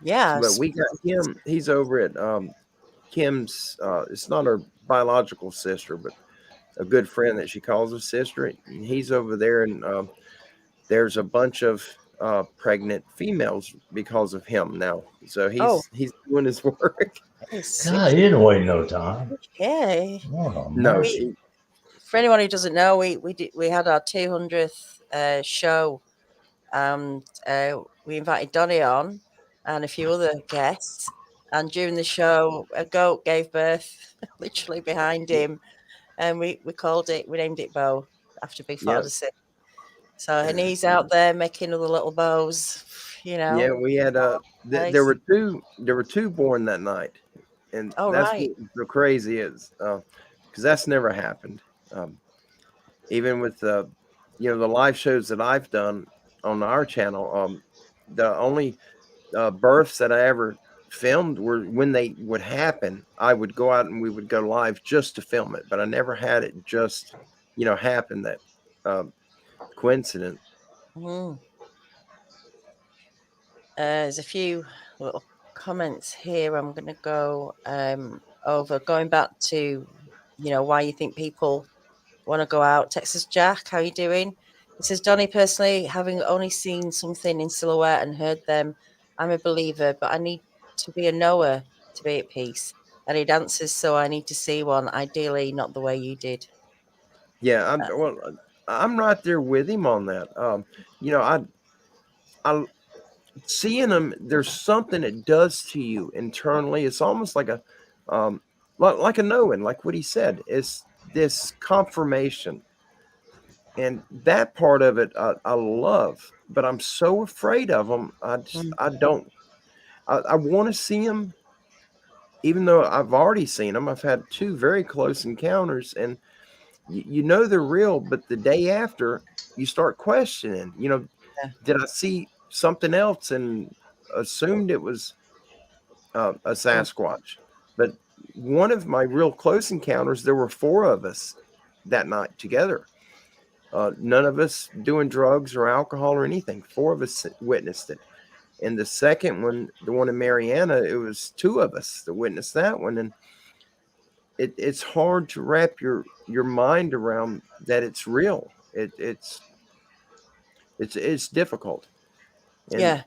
Yeah. But we got him. He's over at Kim's. It's not her biological sister, but a good friend that she calls a sister. And he's over there, and there's a bunch of pregnant females because of him now. So Oh, he's doing his work. God, he didn't wait no time. Yeah. Oh, No, We- For anyone who doesn't know, we had our 200th show, and we invited Donnie on and a few other guests. And during the show, a goat gave birth literally behind him, and we named it Bo after Bigfoot Yep. Odyssey. So, and he's out there making other little bows, you know. Yeah, we had Nice. there were two born that night, and Oh, that's right. what the crazy is, because that's never happened. Even with the live shows that I've done on our channel, the only births that I ever filmed were when they would happen. I would go out and we would go live just to film it, but I never had it just happen that coincidence. Mm. There's a few little comments here. I'm going to go over, going back to, why you think people want to go out. Texas Jack, how you doing? He says, Donnie, personally, having only seen something in silhouette and heard them, I'm a believer, but I need to be a knower to be at peace. I need answers, so I need to see one, ideally not the way you did. Yeah, I'm right there with him on that. I seeing them, there's something it does to you internally. It's almost like like a knowing, like what he said. It's this confirmation, and that part of it I love. But I'm so afraid of them. I don't. I want to see them, even though I've already seen them. I've had two very close encounters, and you know they're real. But the day after, you start questioning. Yeah. Did I see something else and assumed it was a Sasquatch? But one of my real close encounters, there were four of us that night together. None of us doing drugs or alcohol or anything. Four of us witnessed it. And the second one, the one in Mariana, it was two of us that witnessed that one. And it's hard to wrap your mind around that it's real. It's difficult. And Yeah.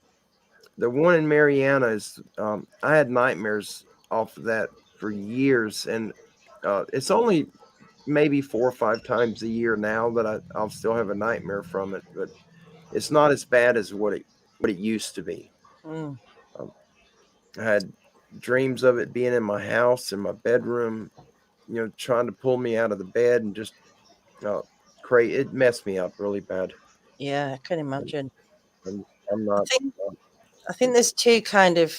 the one in Mariana is, I had nightmares off of that for years. And it's only maybe 4 or 5 times a year now that I'll still have a nightmare from it. But it's not as bad as what it used to be. Mm. I had dreams of it being in my house, in my bedroom, trying to pull me out of the bed and just it messed me up really bad. Yeah, I can imagine. I'm not. I think there's two kind of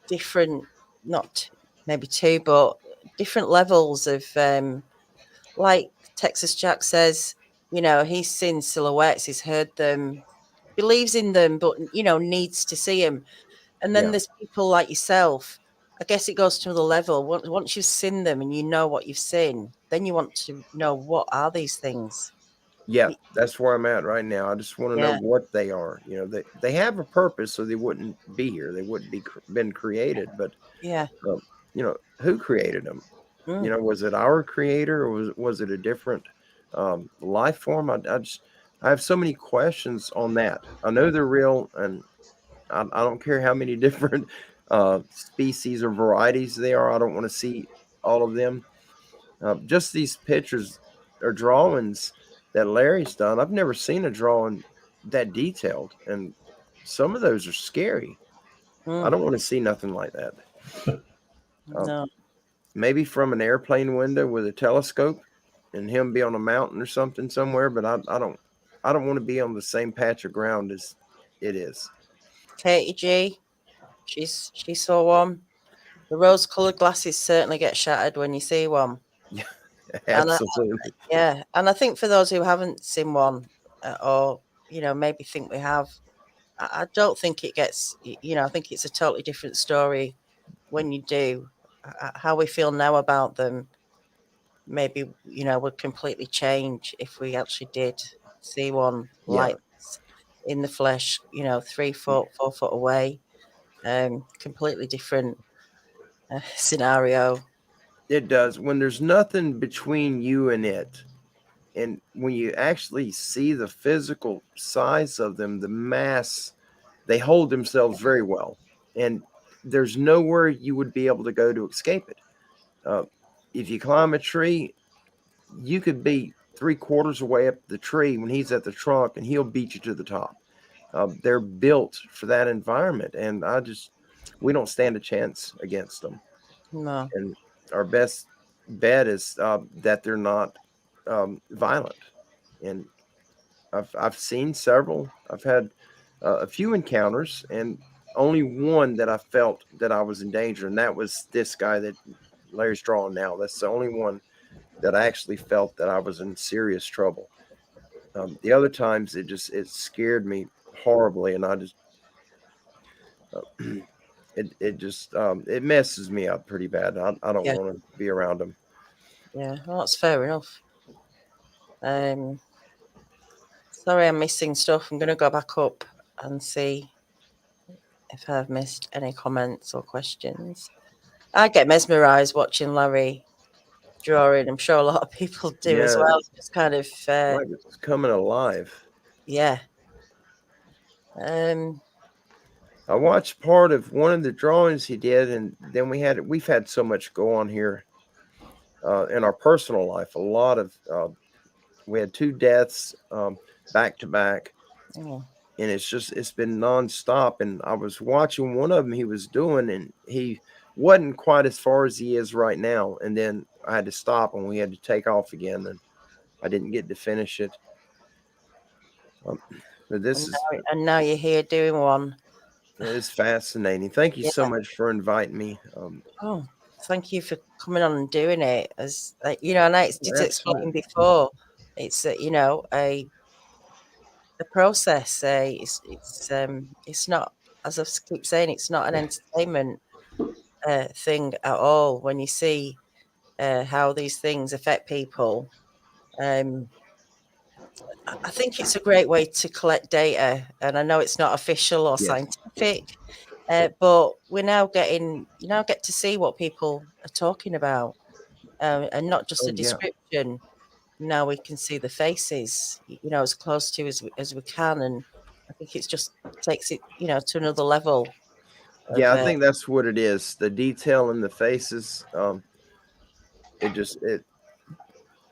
different, not maybe two, but different levels of, like Texas Jack says, he's seen silhouettes, he's heard them, believes in them, but, needs to see them. And then Yeah. there's people like yourself. I guess it goes to another level. Once you've seen them and you know what you've seen, then you want to know, what are these things? Yeah, that's where I'm at right now. I just want to know Yeah. what they are. They have a purpose, so they wouldn't be here. They wouldn't be been created. But Yeah. who created them? Mm. Was it our creator, or was it a different life form? I have so many questions on that. I know they're real, and I don't care how many different species or varieties they are. I don't want to see all of them. Just these pictures or drawings that Larry's done. I've never seen a drawing that detailed, and some of those are scary. I don't want to see nothing like that. No. Maybe from an airplane window with a telescope, and him be on a mountain or something somewhere. But I don't want to be on the same patch of ground as it is. Katie G, she saw one. The rose-colored glasses certainly get shattered when you see one. Absolutely. And I think for those who haven't seen one, or maybe think we have, I don't think it gets. I think it's a totally different story when you do. How we feel now about them, maybe would completely change if we actually did see one like this in the flesh. 3 foot, 4 foot away, completely different. scenario. It does. When there's nothing between you and it, and when you actually see the physical size of them, the mass, they hold themselves very well. And there's nowhere you would be able to go to escape it. If you climb a tree, you could be 3/4 away up the tree when he's at the trunk, and he'll beat you to the top. They're built for that environment, and we don't stand a chance against them. No. And our best bet is that they're not violent. And I've seen several. I've had a few encounters, and only one that I felt that I was in danger, and that was this guy that Larry's drawing now. That's the only one that I actually felt that I was in serious trouble. The other times it scared me horribly, and I just it messes me up pretty bad. I don't Yeah. want to be around them. Yeah, well, that's fair enough. Sorry, I'm missing stuff. I'm going to go back up and see if I've missed any comments or questions. I get mesmerised watching Larry drawing. I'm sure a lot of people do as Yeah, well. It's kind of, like it's coming alive. yeah. I watched part of one of the drawings he did, and then we've had so much go on here in our personal life. A lot of we had 2 deaths back to back, Oh, and it's been nonstop. And I was watching one of them he was doing, and he wasn't quite as far as he is right now. And then I had to stop, and we had to take off again, and I didn't get to finish it. But and now you're here doing one. it's fascinating. Thank you so Yeah. much for inviting me. Oh, thank you for coming on and doing it. As you know, and I did explain Absolutely. before, it's you know, a process. It's not, as I keep saying, it's not an entertainment thing at all. When you see how these things affect people, I think it's a great way to collect data. And I know it's not official or Yes. scientific, but you now get to see what people are talking about, and not just Oh, a yeah. description. Now we can see the faces, as close to as we can, and I think it just takes it, to another level. Yeah, I think that's what it is. The detail in the faces,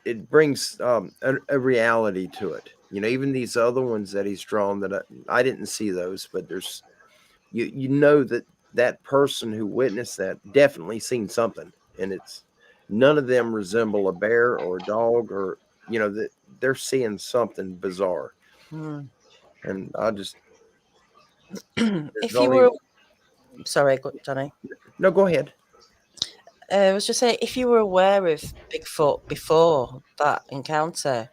it brings a reality to it. Even these other ones that he's drawn that I didn't see those, but there's you know that person who witnessed that definitely seen something, and it's none of them resemble a bear or a dog, or that they're seeing something bizarre. And I just If you were, sorry, Donnie. No, go ahead. I was just saying, if you were aware of Bigfoot before that encounter,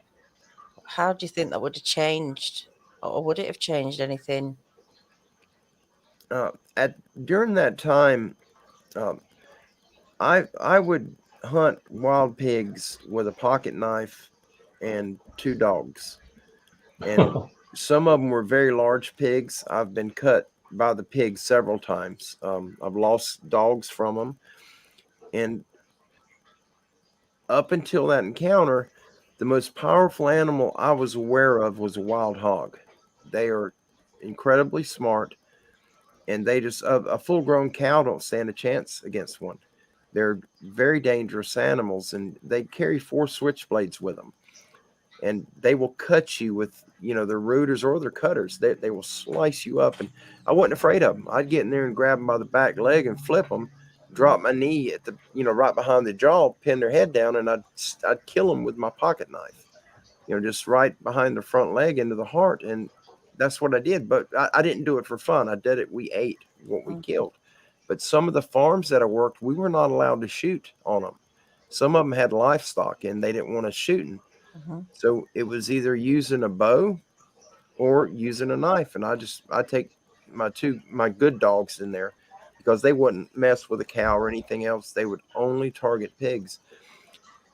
how do you think that would have changed, or would it have changed anything? During that time, I would hunt wild pigs with a pocket knife and 2 dogs, and some of them were very large pigs. I've been cut by the pigs several times. I've lost dogs from them, and up until that encounter, the most powerful animal I was aware of was a wild hog. They are incredibly smart, and they just a full-grown cow don't stand a chance against one. They're very dangerous animals, and they carry 4 switchblades with them, and they will cut you with their rooters or their cutters. They will slice you up, and I wasn't afraid of them. I'd get in there and grab them by the back leg and flip them, drop my knee at the right behind the jaw, pin their head down, and I'd kill them with my pocket knife, just right behind the front leg into the heart. And that's what I did. But I didn't do it for fun. I did it. We ate what we killed. But some of the farms that I worked, we were not allowed to shoot on them. Some of them had livestock, and they didn't want us shooting. So it was either using a bow or using a knife. And I take my good dogs in there, because they wouldn't mess with a cow or anything else. They would only target pigs.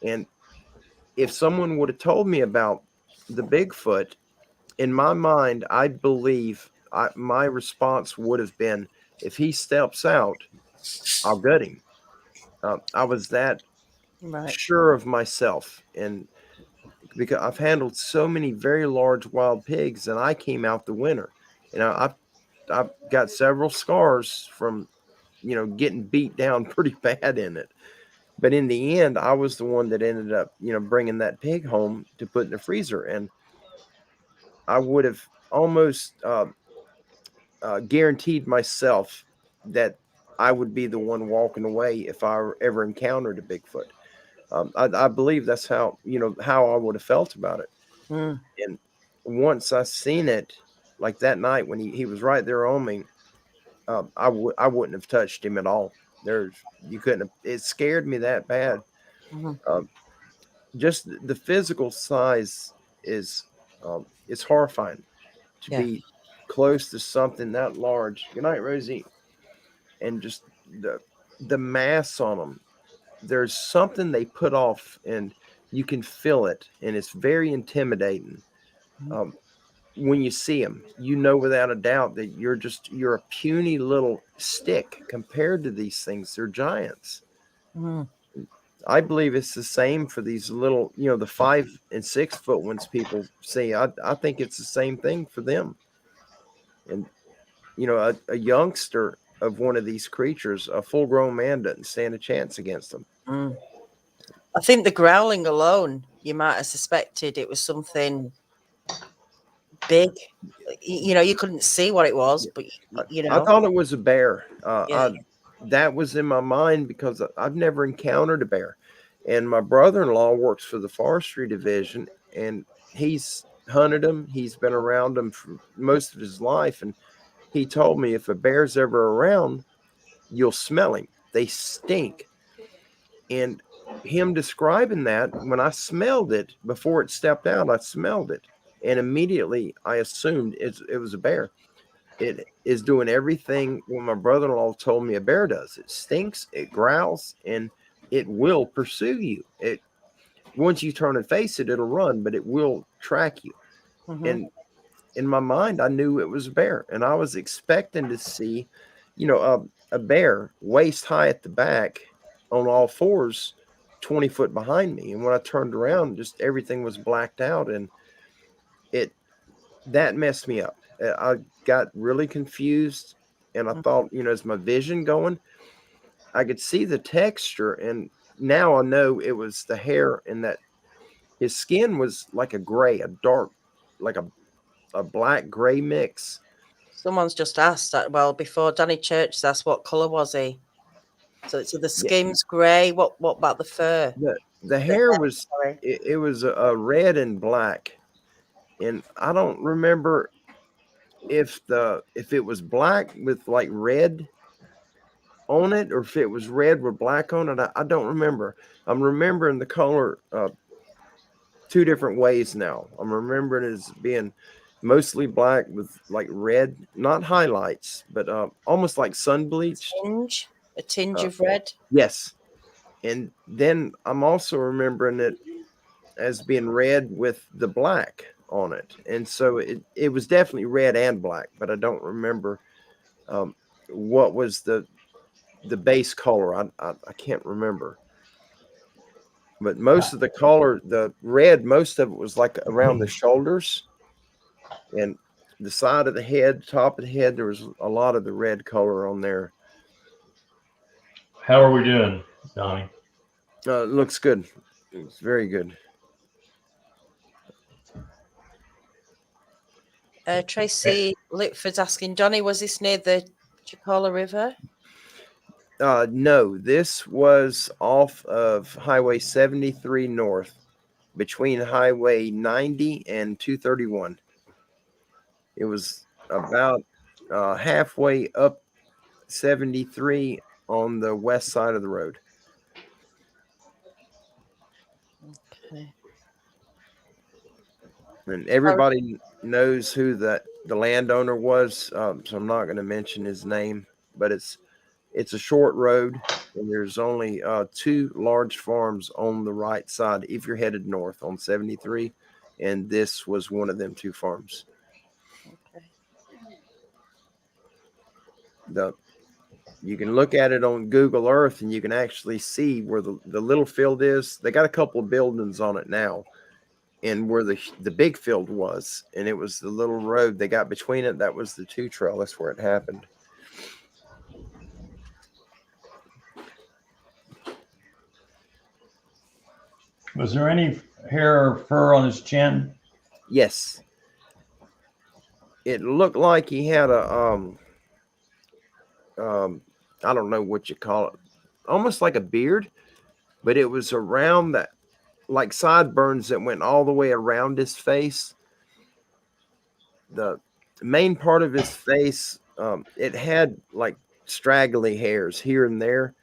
And if someone would have told me about the Bigfoot, in my mind, I believe my response would have been, if he steps out, I'll gut him. I was that Right. sure of myself, and because I've handled so many very large wild pigs, and I came out the winner. You know, I've got several scars from, getting beat down pretty bad in it. But in the end, I was the one that ended up, bringing that pig home to put in the freezer, and I would have almost guaranteed myself that I would be the one walking away if I ever encountered a Bigfoot. I believe that's how I would have felt about it. Mm. And once I seen it, like that night when he was right there on me, I wouldn't have touched him at all. You couldn't have. It scared me that bad. Mhm. Just the physical size is it's horrifying to Yeah. be close to something that large. Good night, Rosie. And just the mass on them. There's something they put off, and you can feel it, and it's very intimidating. Mhm. When you see them, without a doubt that you're a puny little stick compared to these things. They're giants. Mm. I believe it's the same for these little, the 5 and 6 foot ones people see. I think it's the same thing for them. And, a youngster of one of these creatures, a full grown man doesn't stand a chance against them. Mm. I think the growling alone, you might have suspected it was something big. You couldn't see what it was, but I thought it was a bear. Yeah. That was in my mind because I've never encountered a bear. And my brother-in-law works for the forestry division, and he's hunted them. He's been around them for most of his life. And he told me if a bear's ever around, you'll smell him. They stink. And him describing that, when I smelled it before it stepped out, I smelled it. And immediately I assumed it was a bear. It is doing everything what my brother-in-law told me a bear does. It stinks, it growls, and it will pursue you. Once you turn and face it, it'll run, but it will track you. Mm-hmm. And in my mind, I knew it was a bear, and I was expecting to see, a bear waist high at the back on all fours, 20 foot behind me. And when I turned around, just everything was blacked out, and that messed me up. I got really confused, and I thought, is my vision going? I could see the texture, and now I know it was the hair, and that his skin was like a gray, a dark, like a black gray mix. Someone's just asked that. Well, before Danny Church asked what colour was he? So the Yeah, skin's grey. What about the fur? the hair was Sorry. it was a red and black, and I don't remember if it was black with like red on it, or if it was red with black on it. I don't remember. I'm remembering the color two different ways now. I'm remembering it as being mostly black with like red, not highlights, but almost like sun bleached. A tinge Uh, of red. yes. And then I'm also remembering it as being red with the black on it. And so it was definitely red and black, but I don't remember what was the base color. I can't remember. But most of the color, the red, most of it was like around the shoulders and the side of the head, top of the head. There was a lot of the red color on there. How are we doing, Donnie? It looks good. It's very good. Tracy Litford's asking, Donnie, was this near the Chicala River? No, this was off of Highway 73 North, between Highway 90 and 231. It was about halfway up 73 on the west side of the road. Okay. And everybody knows who the landowner was, so I'm not going to mention his name, but it's a short road, and there's only 2 large farms on the right side if you're headed north on 73, and this was one of them 2 farms. Okay. You can look at it on Google Earth and you can actually see where the little field is. They got a couple of buildings on it now, and where the big field was, and it was the little road they got between it. That was the two trail. That's where it happened. Was there any hair or fur on his chin? Yes. It looked like he had a I don't know what you call it, almost like a beard, but it was around that, like sideburns that went all the way around his face. The main part of his face, it had like straggly hairs here and there.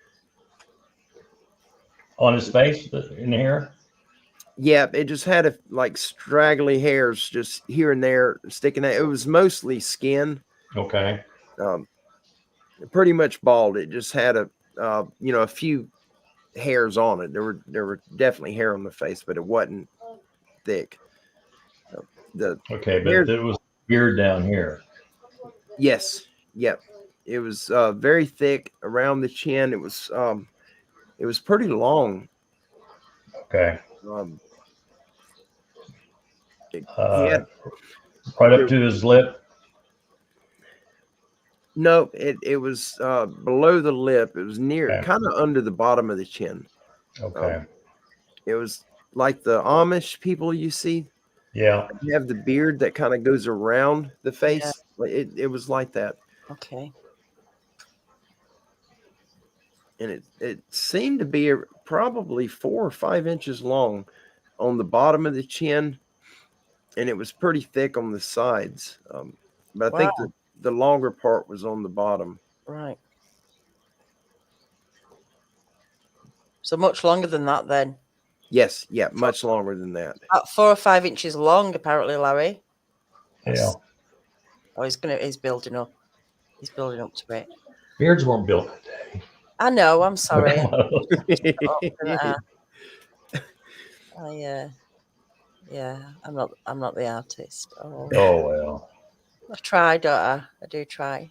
On his face, in the hair? Yeah, it just had like straggly hairs just here and there sticking out. It was mostly skin. Okay. Pretty much bald. It just had a few hairs on it. There were definitely hair on the face, but it wasn't thick. Okay, but it was beard down here. Yes. Yep. It was very thick around the chin. It was pretty long. Okay. He had, right up to his lip. no, it was below the lip. It was near, kind of under the bottom of the chin. Okay. It was like the Amish people you see. Yeah. You have the beard that kind of goes around the face. Yeah. It was like that. Okay. And it seemed to be probably 4 or 5 inches long on the bottom of the chin, and it was pretty thick on the sides. But I think the longer part was on the bottom. Right. So much longer than that, then. Yes, yeah, much longer than that. About 4 or 5 inches long, apparently, Larry. Yeah. Oh, he's building up. He's building up to it. Beards weren't built today. I know. I'm sorry. I'm not the artist. Oh well. I try, don't I? I do try.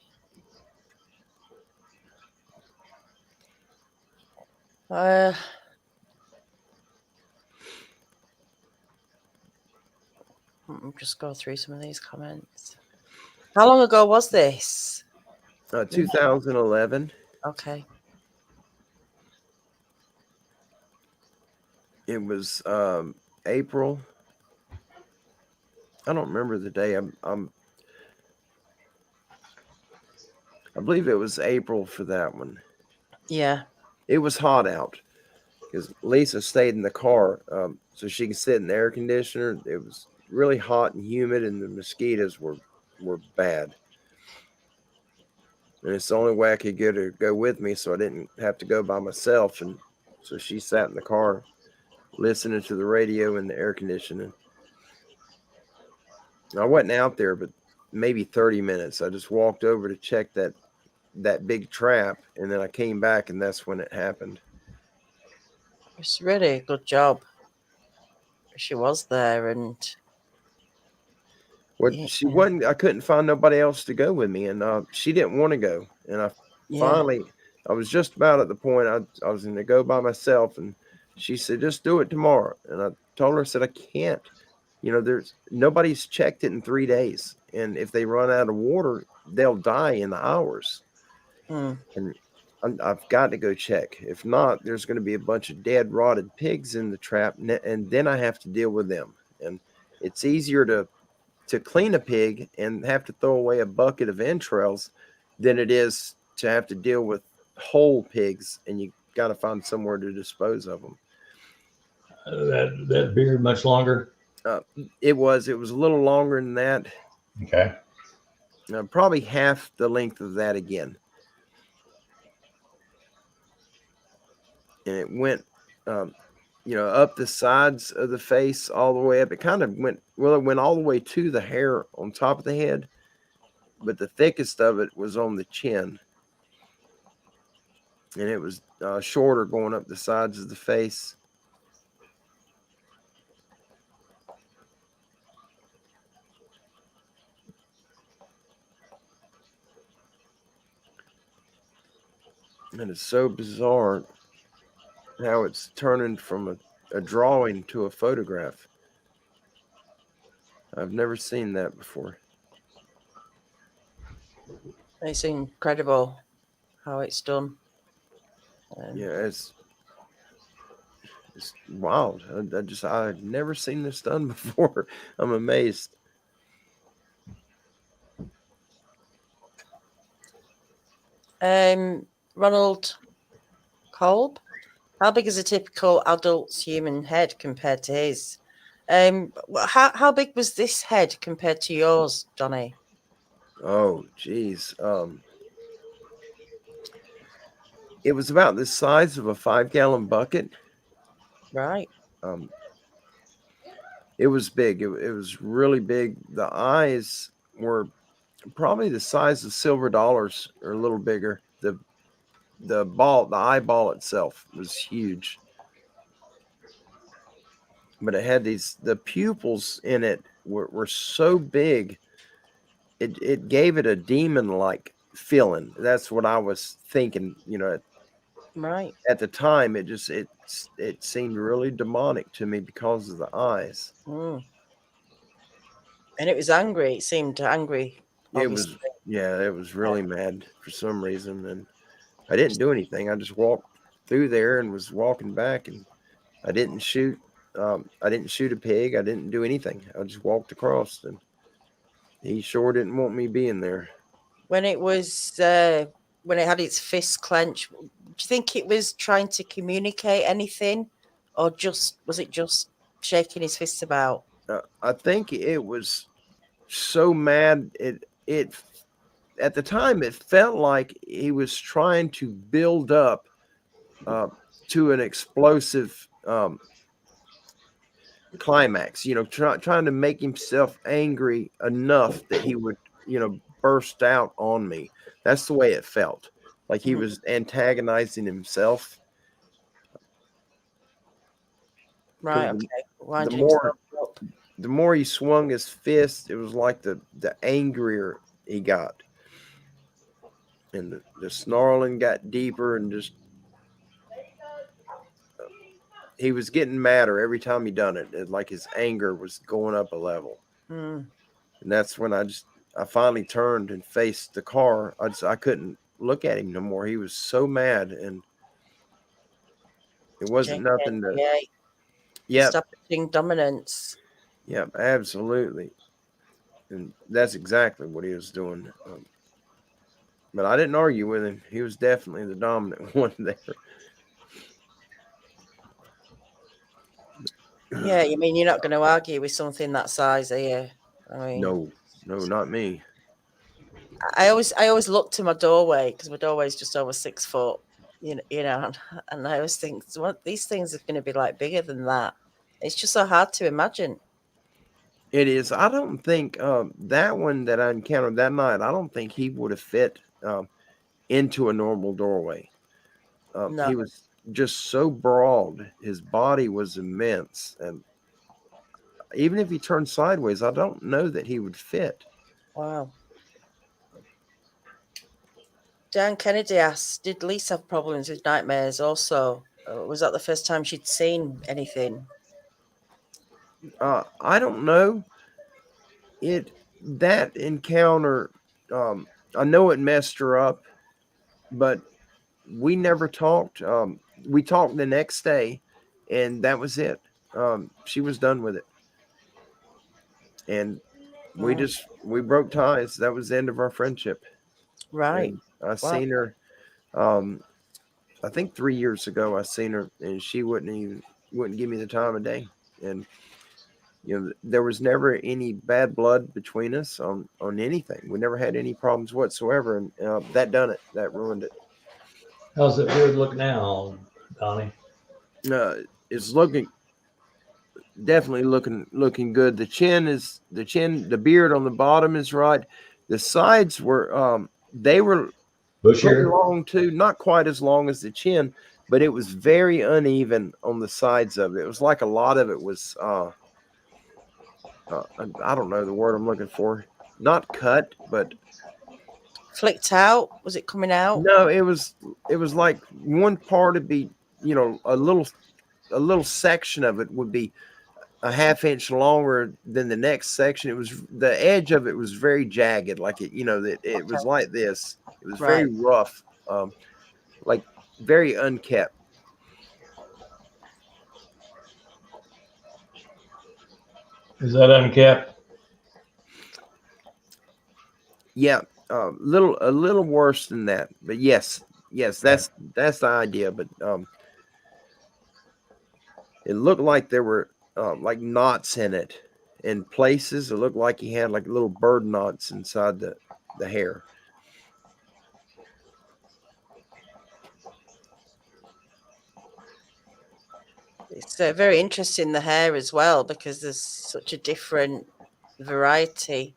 Just go through some of these comments. How long ago was this? 2011. Okay. It was April. I don't remember the day. I believe it was April for that one. Yeah. It was hot out because Lisa stayed in the car so she could sit in the air conditioner. It was really hot and humid, and the mosquitoes were bad. And it's the only way I could get her to go with me, so I didn't have to go by myself. And so she sat in the car listening to the radio and the air conditioning. I wasn't out there, but maybe 30 minutes. I just walked over to check that big trap, and then I came back, and that's when it happened. It's really a good job. She was there, and she wasn't. I couldn't find nobody else to go with me, and she didn't want to go. And finally, I was just about at the point I was going to go by myself, and she said, "Just do it tomorrow." And I told her, I said, "I can't. There's nobody's checked it in 3 days, and if they run out of water, they'll die in the hours." And I've got to go check. If not, there's going to be a bunch of dead, rotted pigs in the trap, and then I have to deal with them. And it's easier to clean a pig and have to throw away a bucket of entrails than it is to have to deal with whole pigs, and you got to find somewhere to dispose of them. That beard much longer? It was a little longer than that. Okay. Probably half the length of that again. And it went, up the sides of the face all the way up. It kind of went all the way to the hair on top of the head, but the thickest of it was on the chin. And it was shorter going up the sides of the face. And it's so bizarre how it's turning from a drawing to a photograph. I've never seen that before. It's incredible how it's done. Yeah, it's wild. I've never seen this done before. I'm amazed. Ronald Kolb, how big is a typical adult's human head compared to his? How big was this head compared to yours, Donnie? Oh, geez. It was about the size of a 5-gallon bucket. Right. It was big. It was really big. The eyes were probably the size of silver dollars or a little bigger. The eyeball itself was huge. But it had the pupils in it were so big. It gave it a demon-like feeling. That's what I was thinking, Right. at the time. It seemed really demonic to me because of the eyes. And it was angry. It seemed angry. Obviously. It was really mad for some reason. And I didn't do anything. I just walked through there and was walking back, and I didn't shoot. I didn't shoot a pig. I didn't do anything. I just walked across, and he sure didn't want me being there. When it was when it had its fists clenched, do you think it was trying to communicate anything, or was it just shaking his fists about? I think it was so mad. It at the time it felt like he was trying to build up to an explosive climax. Trying to make himself angry enough that he would burst out on me. That's the way it felt. Like he was antagonizing himself. Right. Okay. The more he swung his fist, it was like the angrier he got. And the snarling got deeper, and just he was getting madder every time he done it. Like his anger was going up a level. And that's when I finally turned and faced the car. I couldn't look at him no more. He was so mad, and it wasn't nothing to. Yeah. Establishing dominance. Yeah, absolutely. And that's exactly what he was doing. But I didn't argue with him. He was definitely the dominant one there. Yeah, you mean you're not going to argue with something that size, are you? I mean, no, not me. I always look to my doorway, because my doorway is just over 6 foot. And I always think, these things are going to be like bigger than that. It's just so hard to imagine. It is. I don't think that one that I encountered that night, I don't think he would have fit into a normal doorway. No. He was just so broad. His body was immense. And even if he turned sideways, I don't know that he would fit. Wow. Dan Kennedy asked, did Lisa have problems with nightmares also? Was that the first time she'd seen anything? I don't know. That encounter, I know it messed her up, but we never talked. We talked the next day, and that was it. She was done with it. And we broke ties. That was the end of our friendship. Right. And I seen her, I think 3 years ago. I seen her, and she wouldn't give me the time of day. And there was never any bad blood between us on anything. We never had any problems whatsoever, and that done it. That ruined it. How's the beard look now, Donnie? It's definitely looking good. The beard on the bottom is right. The sides were they were bushier, long too, not quite as long as the chin, but it was very uneven on the sides of it. It was like a lot of it was I don't know the word I'm looking for. Not cut, but flicked out? Was it coming out? No, it was like one part would be, a little section of it would be a half inch longer than the next section. It was the edge of it was very jagged, like that it was like this. It was very rough, like very unkept. Is that unkept? Yeah, a little worse than that. But yes, that's the idea. But it looked like there were like knots in it. In places, it looked like he had like little bird knots inside the hair. It's very interesting, the hair as well, because there's such a different variety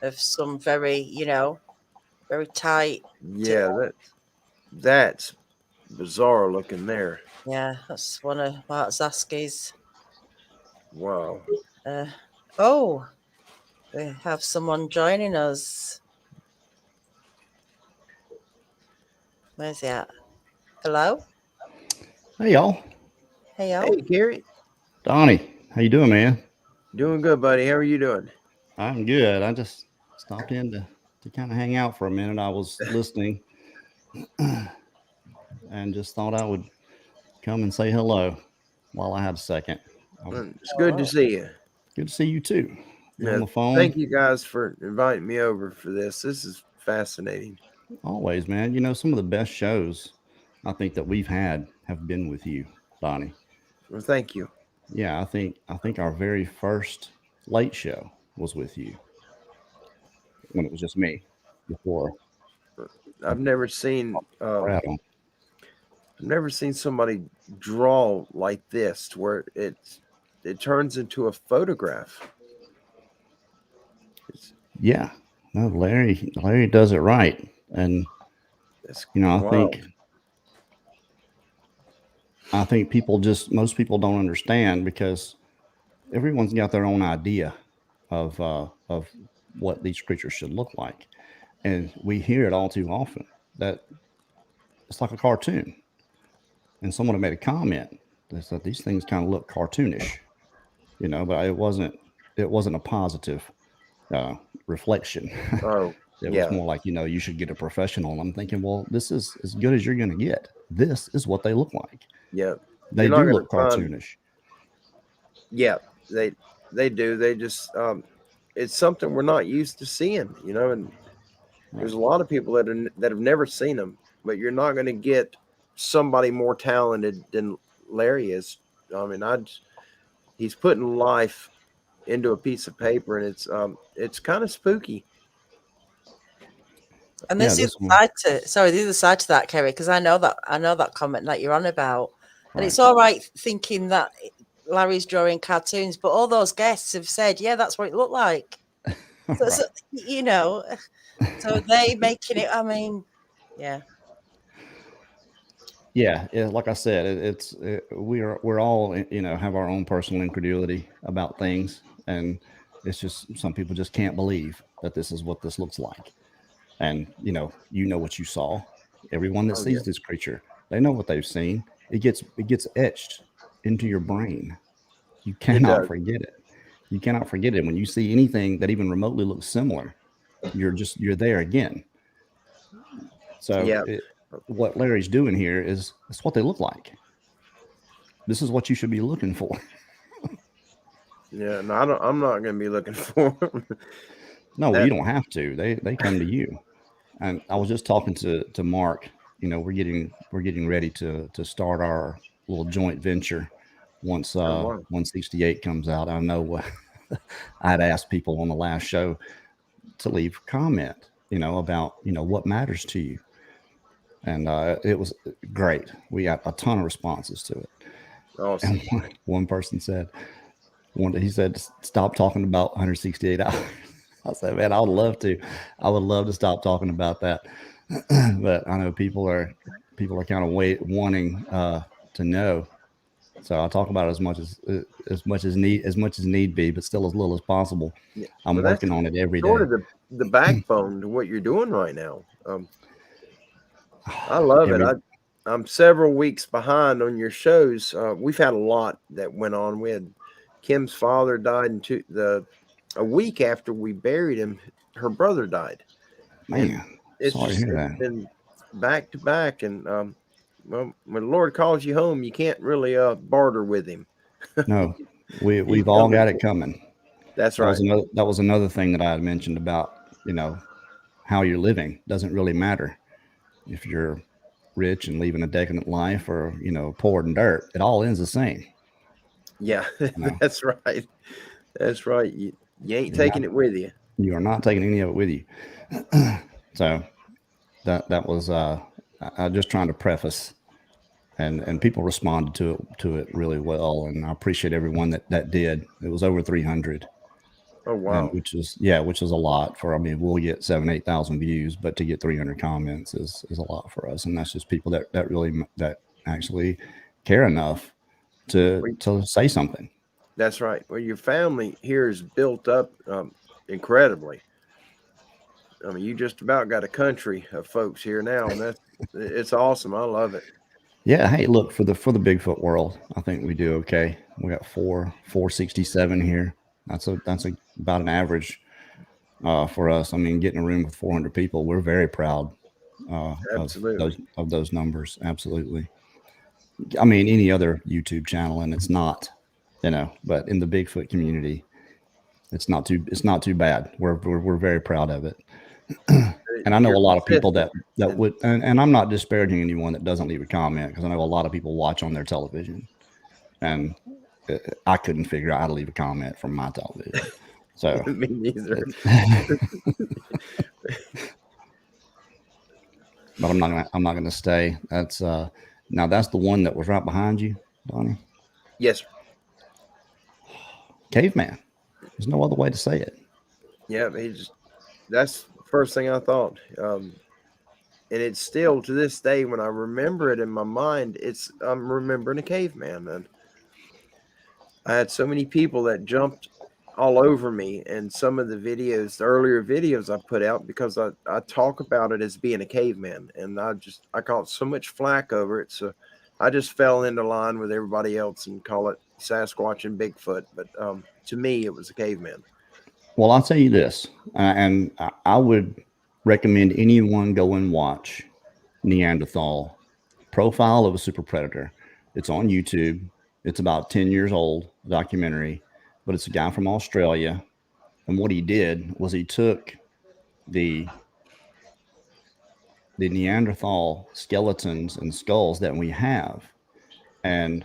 of some very, very tight. Yeah, that's bizarre looking there. Yeah, that's one of Mark Zaski's. Wow. Oh, we have someone joining us. Where's he at? Hello? Hey, y'all. Hey, y'all. Hey, Gary. Donnie, how you doing, man? Doing good, buddy. How are you doing? I'm good. I just stopped in to kind of hang out for a minute. I was listening and just thought I would come and say hello while I had a second. It's good to see you. Good to see you too. Yeah, On the phone. Thank you guys for inviting me over for this. This is fascinating. Always, man. Some of the best shows I think that we've had have been with you, Donnie. Well, thank you. Yeah, I think our very first late show was with you when it was just me before. I've never seen Adam. I've never seen somebody draw like this, to where it turns into a photograph. Yeah, no, Larry does it right, and I think most people don't understand, because everyone's got their own idea of what these creatures should look like, and we hear it all too often that it's like a cartoon. And someone had made a comment that said these things kind of look cartoonish, but it wasn't a positive reflection. Oh, it was more like, you should get a professional. And I'm thinking, well, this is as good as you're going to get. This is what they look like. Yeah. They do look cartoonish. Yeah, they do. They just, it's something we're not used to seeing, and there's a lot of people that have never seen them, but you're not going to get somebody more talented than Larry is. I mean, he's putting life into a piece of paper, and it's kind of spooky. And there's the other side to that, Kerry, because I know that comment that you're on about, and it's all right thinking that Larry's drawing cartoons, but all those guests have said, yeah, that's what it looked like. So, so they making it. I mean, yeah. Yeah, like I said, we're all have our own personal incredulity about things, and it's just some people just can't believe that this is what this looks like. And what you saw. Everyone that sees this creature, they know what they've seen. It gets etched into your brain. You cannot forget it. You cannot forget it. When you see anything that even remotely looks similar, you're there again. So what Larry's doing here is what they look like. This is what you should be looking for. Yeah, no, I'm not going to be looking for them. No, you don't have to. They come to you. And I was just talking to Mark. We're getting ready to start our little joint venture once 168 comes out. I know I had asked people on the last show to leave comment, about what matters to you. And it was great. We got a ton of responses to it. Awesome. And one person said, he said, stop talking about 168 hours. I said, man, I would love to stop talking about that. But I know people are kind of wanting to know So I talk about it as much as need be, but still as little as possible. Yeah. I'm Well, working on it every day. Sort of the backbone to what you're doing right now. I love it. I'm several weeks behind on your shows. We've had a lot that went on. We had Kim's father died a week after we buried him. Her brother died. Man, It's sorry to hear that. been back to back, and well, when the Lord calls you home, you can't really barter with him. No, we've all got it coming. That's right. That was another thing that I had mentioned about, how you're living doesn't really matter if you're rich and living a decadent life or, poor and dirt. It all ends the same. Yeah, that's right. That's right. You ain't taking it with you. You are not taking any of it with you. So that was I'm just trying to preface, and people responded to it really well, and I appreciate everyone that did. It was over 300. Oh wow! Which is a lot for. I mean, we'll get 7,000-8,000 views, but to get 300 comments is a lot for us, and that's just people that actually care enough to say something. That's right. Well, your family here is built up incredibly. I mean, you just about got a country of folks here now, and it's awesome. I love it. Yeah. Hey, look, for the Bigfoot world, I think we do okay. We got 467 here. That's about an average for us. I mean, getting a room with 400 people, we're very proud of those numbers. Absolutely. I mean, any other YouTube channel, and it's not, but in the Bigfoot community, it's not too bad. We're very proud of it. And I know a lot of people that would, and I'm not disparaging anyone that doesn't leave a comment, because I know a lot of people watch on their television, and I couldn't figure out how to leave a comment from my television. So me neither. But I'm not gonna stay. That's now that's the one that was right behind you, Donnie. Yes, sir. Caveman. There's no other way to say it. Yeah, that's the first thing I thought. And it's still to this day, when I remember it in my mind, I'm remembering a caveman. And I had so many people that jumped all over me, and some of the earlier videos I put out, because I talk about it as being a caveman, and I caught so much flack over it. So I just fell into line with everybody else and call it Sasquatch and Bigfoot. But to me, it was a caveman. Well, I'll tell you this, and I would recommend anyone go and watch Neanderthal Profile of a Super Predator. It's on YouTube. It's about 10 years old, documentary, but it's a guy from Australia. And what he did was he took the Neanderthal skeletons and skulls that we have and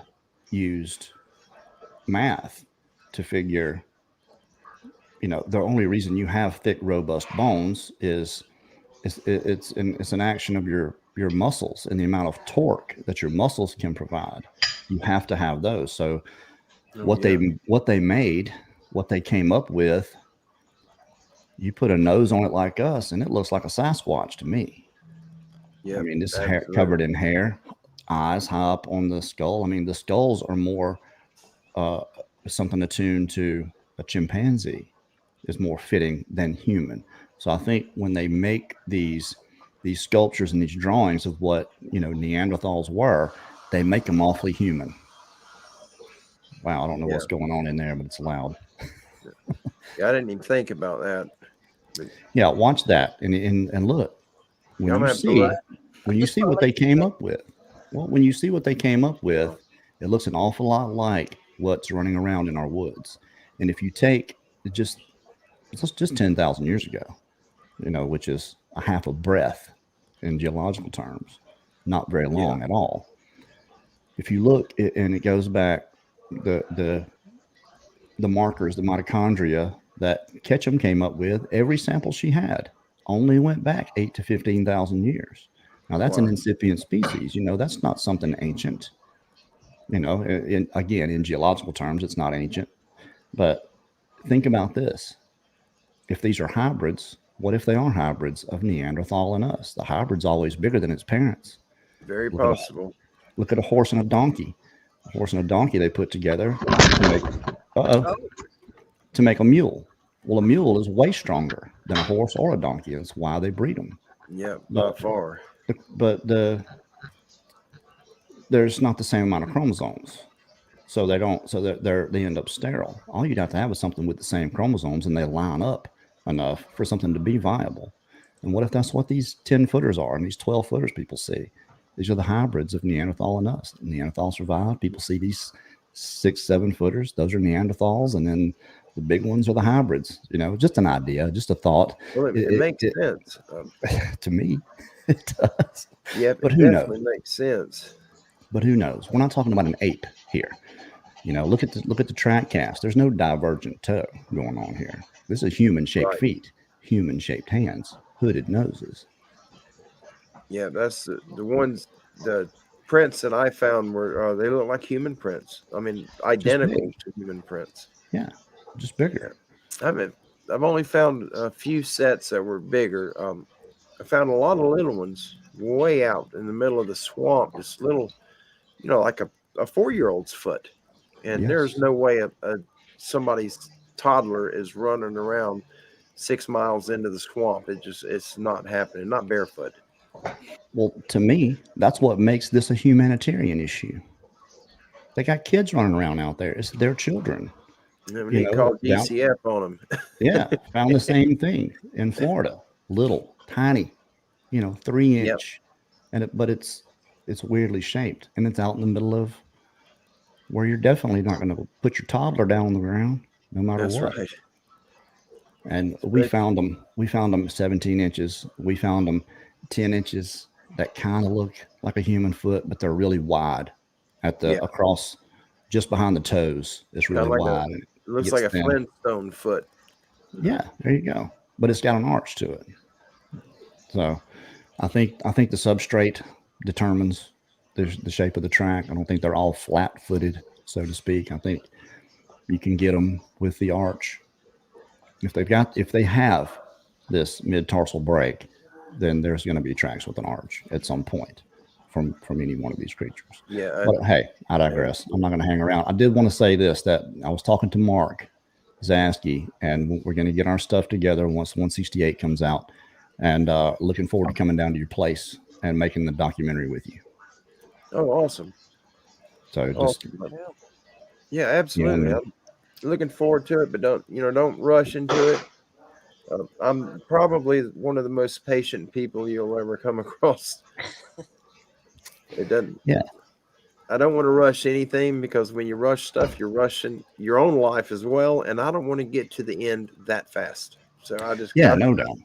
used math to figure, the only reason you have thick, robust bones is it's an action of your muscles and the amount of torque that your muscles can provide. You have to have those. So what they came up with, you put a nose on it like us, and it looks like a Sasquatch to me. Yeah, I mean, this hair covered in hair, eyes high up on the skull. I mean, the skulls are more something attuned to a chimpanzee, is more fitting than human. So I think when they make these sculptures and these drawings of what Neanderthals were, they make them awfully human. Wow, I don't know what's going on in there, but it's loud. Yeah, I didn't even think about that. But yeah, watch that and look. When you see what they came up with, it looks an awful lot like what's running around in our woods. And if you take just 10,000 years ago, which is a half a breath in geological terms, not very long at all. If you look, and it goes back, the markers, the mitochondria that Ketchum came up with, every sample she had only went back 8 to 15,000 years. Now that's an incipient species. That's not something ancient. In geological terms, it's not ancient. But think about this. If these are hybrids, what if they are hybrids of Neanderthal and us? The hybrid's always bigger than its parents. Very possible. Look at a horse and a donkey. a horse and a donkey they put together to make a mule. Well, a mule is way stronger than a horse or a donkey. That's why they breed them. Yeah, by far. But there's not the same amount of chromosomes. So they don't. So they end up sterile. All you'd have to have is something with the same chromosomes, and they line up enough for something to be viable. And what if that's what these 10-footers are and these 12-footers people see? These are the hybrids of Neanderthal and us. Neanderthal survived. People see these 6-7-footers. Those are Neanderthals, and then the big ones are the hybrids. Just an idea, just a thought. Well, it makes sense to me. It does. Yeah, but who knows? Makes sense. But who knows? We're not talking about an ape here. Look at the track cast. There's no divergent toe going on here. This is human-shaped feet, human-shaped hands, hooded noses. Yeah, that's the ones. The prints that I found were they look like human prints. I mean, identical to human prints. Yeah, just bigger. I've only found a few sets that were bigger. I found a lot of little ones way out in the middle of the swamp. Just little, like a 4-year-old's foot. And there's no way somebody's toddler is running around 6 miles into the swamp. It's not happening. Not barefoot. Well, to me, that's what makes this a humanitarian issue. They got kids running around out there. It's their children. They called DCF on them. Yeah, found the same thing in Florida. Little, tiny, 3-inch, but it's weirdly shaped, and it's out in the middle of where you're definitely not going to put your toddler down on the ground, no matter what. Right. And we found them 17 inches. We found them 10 inches that kind of look like a human foot, but they're really wide at the across, just behind the toes. It's really wide. It looks like a Flintstone foot. Yeah, there you go. But it's got an arch to it. So I think the substrate determines the shape of the track. I don't think they're all flat-footed, so to speak. I think you can get them with the arch. If they have this mid-tarsal break, then there's going to be tracks with an arch at some point from any one of these creatures. Yeah. But hey, I digress. I'm not going to hang around. I did want to say this, that I was talking to Mark Zaski, and we're going to get our stuff together once 168 comes out, and looking forward to coming down to your place and making the documentary with you. Oh, awesome. So just yeah, absolutely. I'm looking forward to it, but don't rush into it. I'm probably one of the most patient people you'll ever come across. It doesn't. Yeah. I don't want to rush anything, because when you rush stuff, you're rushing your own life as well, and I don't want to get to the end that fast. So I just no doubt.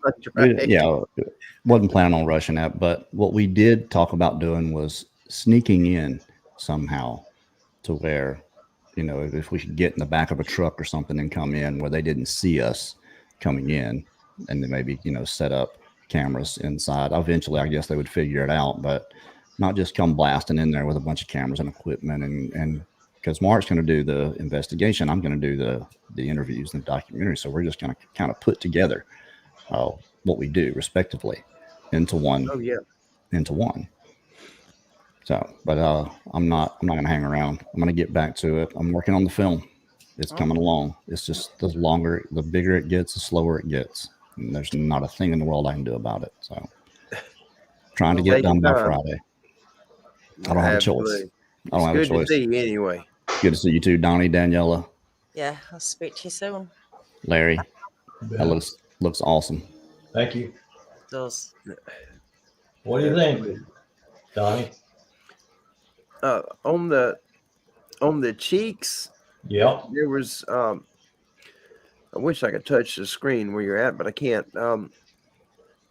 Wasn't planning on rushing that, but what we did talk about doing was sneaking in somehow to where, if we could get in the back of a truck or something and come in where they didn't see us coming in, and then maybe set up cameras inside. Eventually, I guess they would figure it out, but not just come blasting in there with a bunch of cameras and equipment. And because Mark's going to do the investigation, I'm going to do the interviews and the documentary. So we're just going to kind of put together what we do respectively into one. Oh yeah, into one. So, but I'm not going to hang around. I'm going to get back to it. I'm working on the film. It's coming along. It's just the bigger it gets, the slower it gets. And there's not a thing in the world I can do about it. So trying to get it done by Friday. I don't have a choice. I don't have a choice. Good to see you anyway. Good to see you too, Donnie, Daniela. Yeah, I'll speak to you soon. Larry, that looks awesome. Thank you. It does. What do you think, Donnie? On the cheeks, there was I wish I could touch the screen where you're at, but I can't.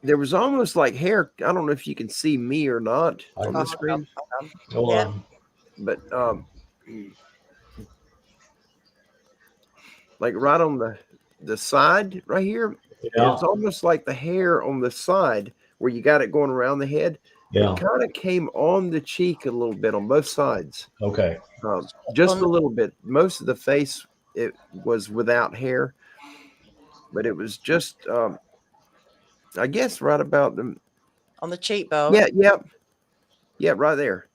There was almost like hair. I don't know if you can see me or not on the screen. Hold on. But like right on the side right here, it's almost like the hair on the side where you got it going around the head. Yeah. It kind of came on the cheek a little bit on both sides. Okay. Just a little bit. Most of the face, it was without hair, but it was just, I guess, right about on the cheekbone. Yeah, right there.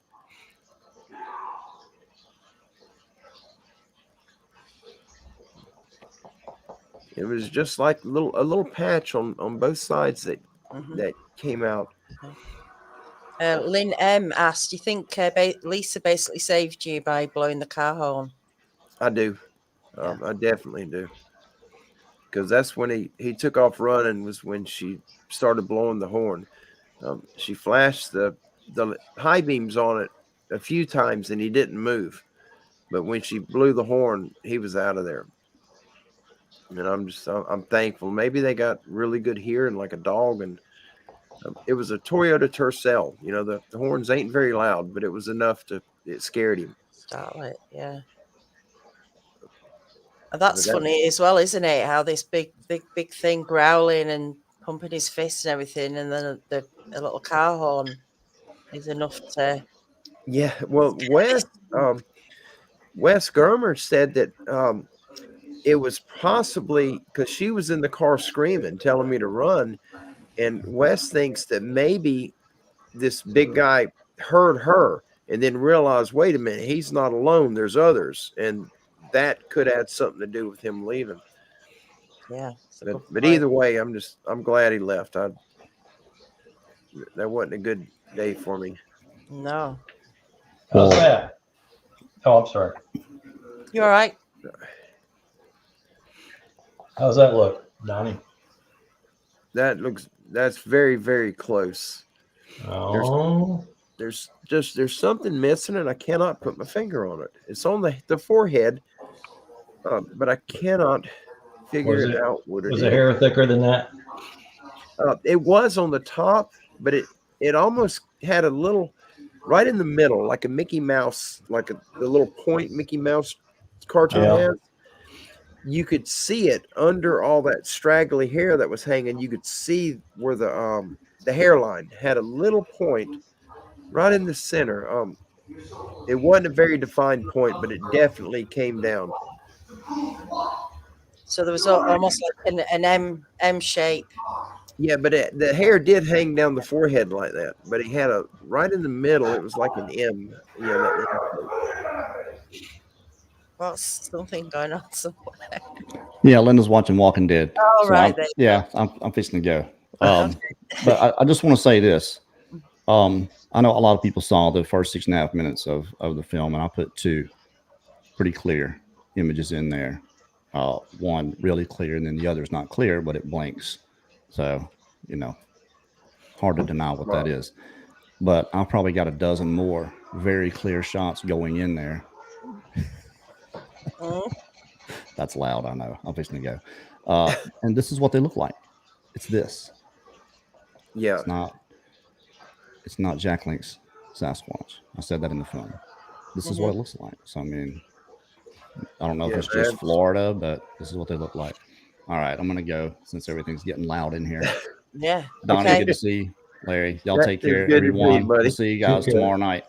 It was just like a little patch on both sides that came out. Lynn M asked, "Do you think Lisa basically saved you by blowing the car horn?" I do. Yeah. I definitely do. Because that's when he took off running, was when she started blowing the horn. She flashed the high beams on it a few times and he didn't move. But when she blew the horn, he was out of there. And I'm thankful. Maybe they got really good hearing like a dog. And it was a Toyota Tercel. You know, the horns ain't very loud, but it was enough it scared him. Starlet, yeah. And that's funny as well, isn't it? How this big thing growling and pumping his fist and everything, and then a little car horn is enough to. Yeah, well, Wes Germer said that it was possibly because she was in the car screaming, telling me to run, and Wes thinks that maybe this big guy heard her and then realized, wait a minute, he's not alone. There's others, and that could add something to do with him leaving. Yeah, but either way, I'm glad he left. That wasn't a good day for me. No. How's that? Oh, I'm sorry. You all right? How's that look, Donnie? That's very, very close. Oh. There's something missing and I cannot put my finger on it. It's on the forehead, but I cannot figure it out. Was the hair thicker than that? It was on the top, but it almost had a little right in the middle, like a Mickey Mouse, like the little point Mickey Mouse cartoon has. You could see it under all that straggly hair that was hanging. You could see where the hairline had a little point right in the center. It wasn't a very defined point, but it definitely came down. So there was almost like an M shape. Yeah, but the hair did hang down the forehead like that. But he had a right in the middle. It was like an M. Well, something going on somewhere. Yeah, Linda's watching Walking Dead. Oh, right. I'm fixing to go. But I just want to say this. I know a lot of people saw the first 6.5 minutes of the film, and I put 2 pretty clear images in there. One really clear, and then the other is not clear, but it blinks. So, hard to deny what that is. But I've probably got a dozen more very clear shots going in there. That's loud, I know. I'm fixing to go. And this is what they look like. It's this. Yeah. It's not Jack Link's Sasquatch. I said that in the film. This is what it looks like. So, I mean, I don't know if it's just Florida, but this is what they look like. All right, I'm going to go since everything's getting loud in here. Yeah. Donnie, good to see you. Larry, y'all take care, everyone. We'll see you guys tomorrow night.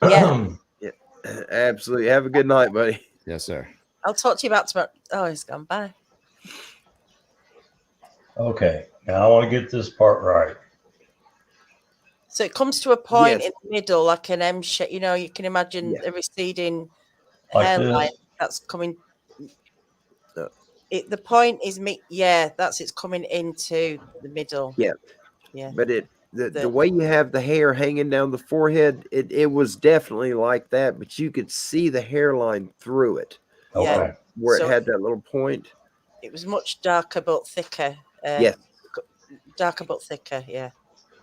Yeah. Absolutely. Have a good night, buddy. Yes, sir. I'll talk to you about tomorrow. Oh, he's gone. Bye. Okay. Now I want to get this part right. So it comes to a point in the middle, like an M shape. You can imagine a receding hairline that's coming. The point is it's coming into the middle. Yeah. But the way you have the hair hanging down the forehead, it was definitely like that, but you could see the hairline through it. Okay. Where it had that little point. It was much darker but thicker. Darker but thicker, yeah.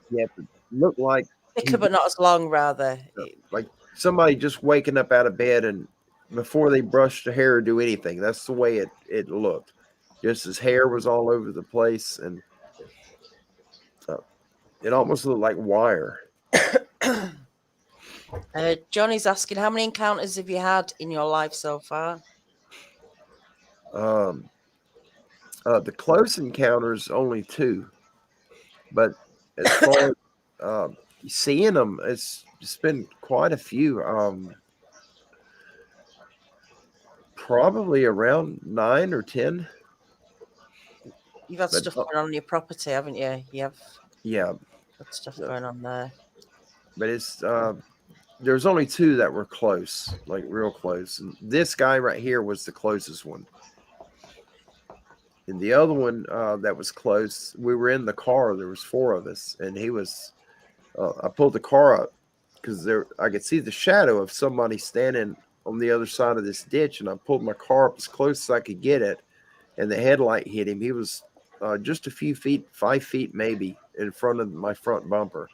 Yeah, it looked like thicker but not as long, rather. Like somebody just waking up out of bed and before they brushed the hair or do anything. That's the way it looked. Just his hair was all over the place, and it almost looked like wire. Johnny's asking, how many encounters have you had in your life so far? The close encounters, only 2. But as far as seeing them, it's been quite a few. Probably around 9 or 10. You've had stuff going on your property, haven't you? You have. Yeah. Got stuff going on there. But it's there's only 2 that were close, like real close. And this guy right here was the closest one. And the other one that was close, we were in the car. There was 4 of us, and he was. I pulled the car up because I could see the shadow of somebody standing on the other side of this ditch, and I pulled my car up as close as I could get it, and the headlight hit him. He was just a few feet, 5 feet maybe, in front of my front bumper.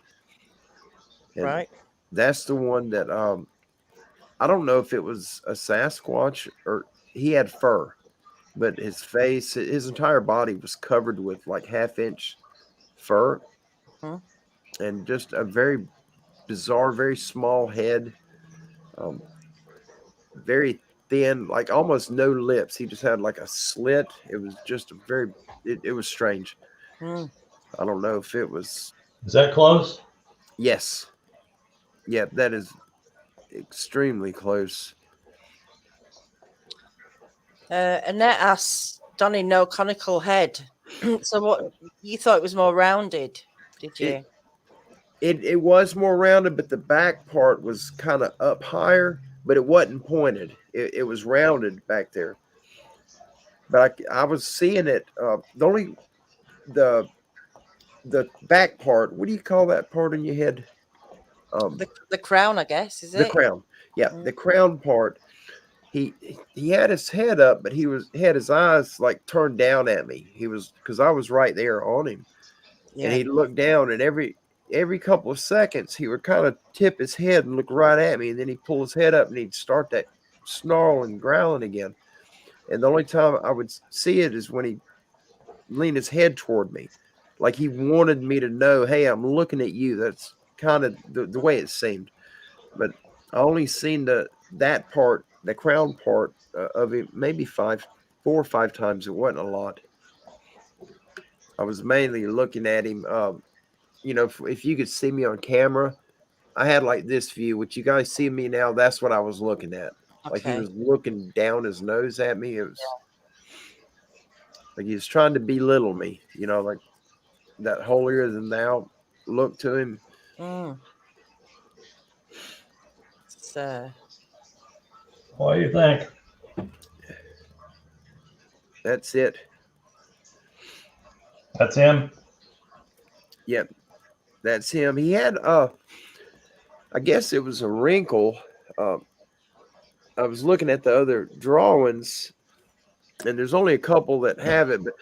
And Right. that's the one that I don't know if it was a Sasquatch or he had fur, but his face, his entire body was covered with like 1/2-inch fur, and just a very bizarre, very small head, very thin, like almost no lips. He just had like a slit. It was just a very, it was strange. I don't know if it was. Is that close? Yes. Yeah, that is extremely close. Annette asks, Donnie, no conical head. So what, you thought it was more rounded, did you? It was more rounded, but the back part was kind of up higher, but it wasn't pointed. It was rounded back there. But I was seeing it. The back part. What do you call that part in your head? The crown, I guess, is it? The crown. Yeah, the crown part. He had his head up, but he had his eyes like turned down at me. He was, because I was right there on him, and he'd look down, and every couple of seconds he would kind of tip his head and look right at me, and then he'd pull his head up and he'd start that snarling, growling again. And the only time I would see it is when he leaned his head toward me, like he wanted me to know, hey, I'm looking at you. That's kind of the way it seemed. But I only seen that part, the crown part of it, maybe 4 or 5 times. It wasn't a lot. I was mainly looking at him. If you could see me on camera, I had like this view, which you guys see me now. That's what I was looking at. Okay. Like he was looking down his nose at me. It was like he was trying to belittle me, like that holier than thou look to him. What do you think? That's it. That's him? Yep. That's him. He had, I guess it was a wrinkle. I was looking at the other drawings, and there's only a couple that have it. But,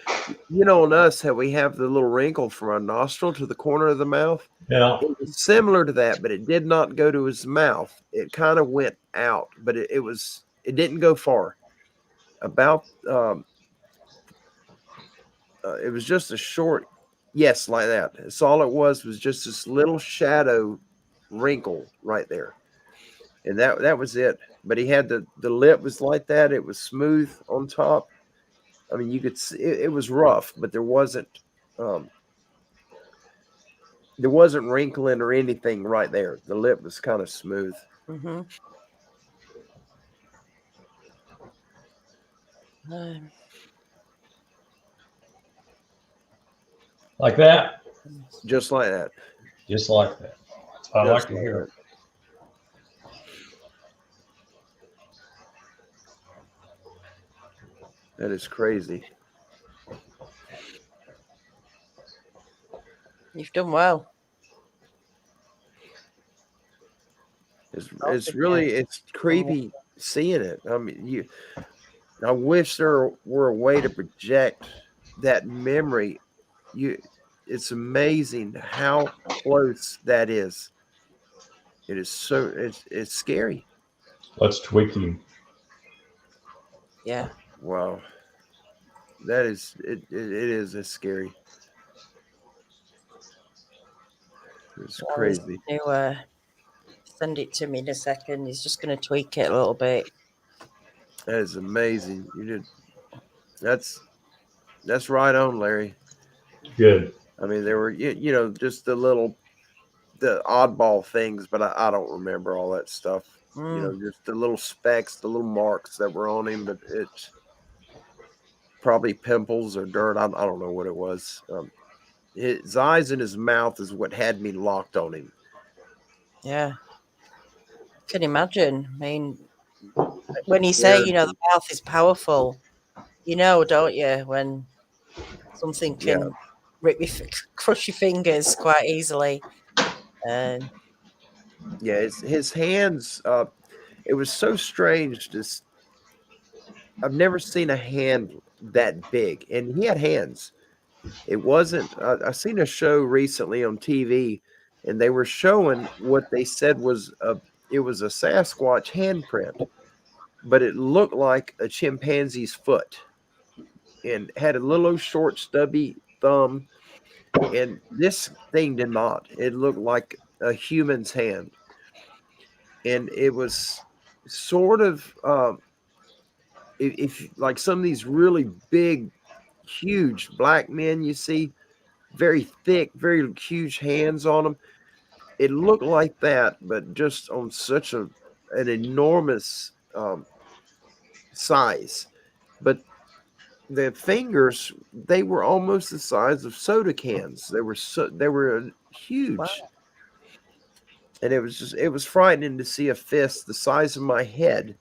on us, how we have the little wrinkle from our nostril to the corner of the mouth? Yeah. It was similar to that, but it did not go to his mouth. It kind of went out, but it didn't go far. About, it was just a short, yes, like that. That's all it was just this little shadow wrinkle right there. And that was it. But he had the lip was like that. It was smooth on top. I mean, you could see it was rough, but there wasn't wrinkling or anything right there. The lip was kind of smooth. Like that? Just like that. Just like that. I like to hear it. That is crazy. You've done well. It's really it's creepy seeing it. I mean, I wish there were a way to project that memory. It's amazing how close that is. It is so it's scary. Let's tweak you. Yeah. Wow. That is it is scary. It's crazy. You send it to me in a second. He's just going to tweak it a little bit. That is amazing. You did. That's right on, Larry. Good. I mean, there were just the oddball things, but I don't remember all that stuff. Just the little specks, the little marks that were on him, but it's probably pimples or dirt. I don't know what it was. His eyes and his mouth is what had me locked on him. Yeah. I can imagine. I mean, when you say, the mouth is powerful, don't you? When Something can crush your fingers quite easily. Yeah, his hands. It was so strange. I've never seen a hand that big, and he had hands. It wasn't. I seen a show recently on TV, and they were showing what they said was it was a Sasquatch handprint, but it looked like a chimpanzee's foot, and had a little short, stubby thumb. And this thing did not. It looked like a human's hand, and it was sort of if like some of these really big, huge black men you see, very thick, very huge hands on them. It looked like that, but just on such an enormous size. But the fingers, they were almost the size of soda cans. They were huge. Wow. And it was frightening to see a fist the size of my head.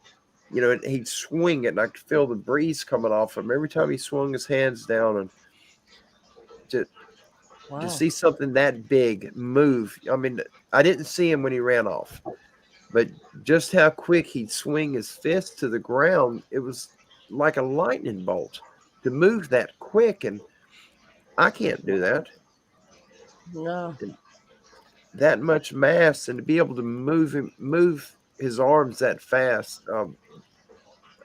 You know, he'd swing it, and I could feel the breeze coming off him every time he swung his hands down. And to see something that big move. I mean, I didn't see him when he ran off, but just how quick he'd swing his fist to the ground, it was like a lightning bolt to move that quick. And I can't do that. No. That much mass, and to be able to move his arms that fast,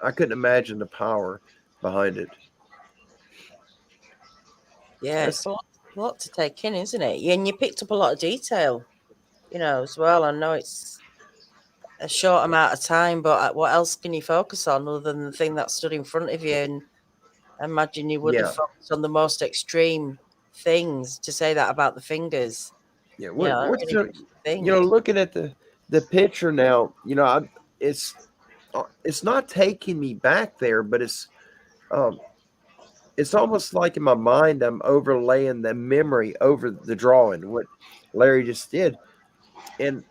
I couldn't imagine the power behind it. Yeah, it's a lot to take in, isn't it? And you picked up a lot of detail, you know, as well. I know it's a short amount of time, but what else can you focus on other than the thing that stood in front of you? And I imagine you would have focused on the most extreme things to say that about the fingers. Yeah, you know, looking at the picture now, you know, it's not taking me back there, but it's almost like in my mind I'm overlaying the memory over the drawing, what Larry just did, and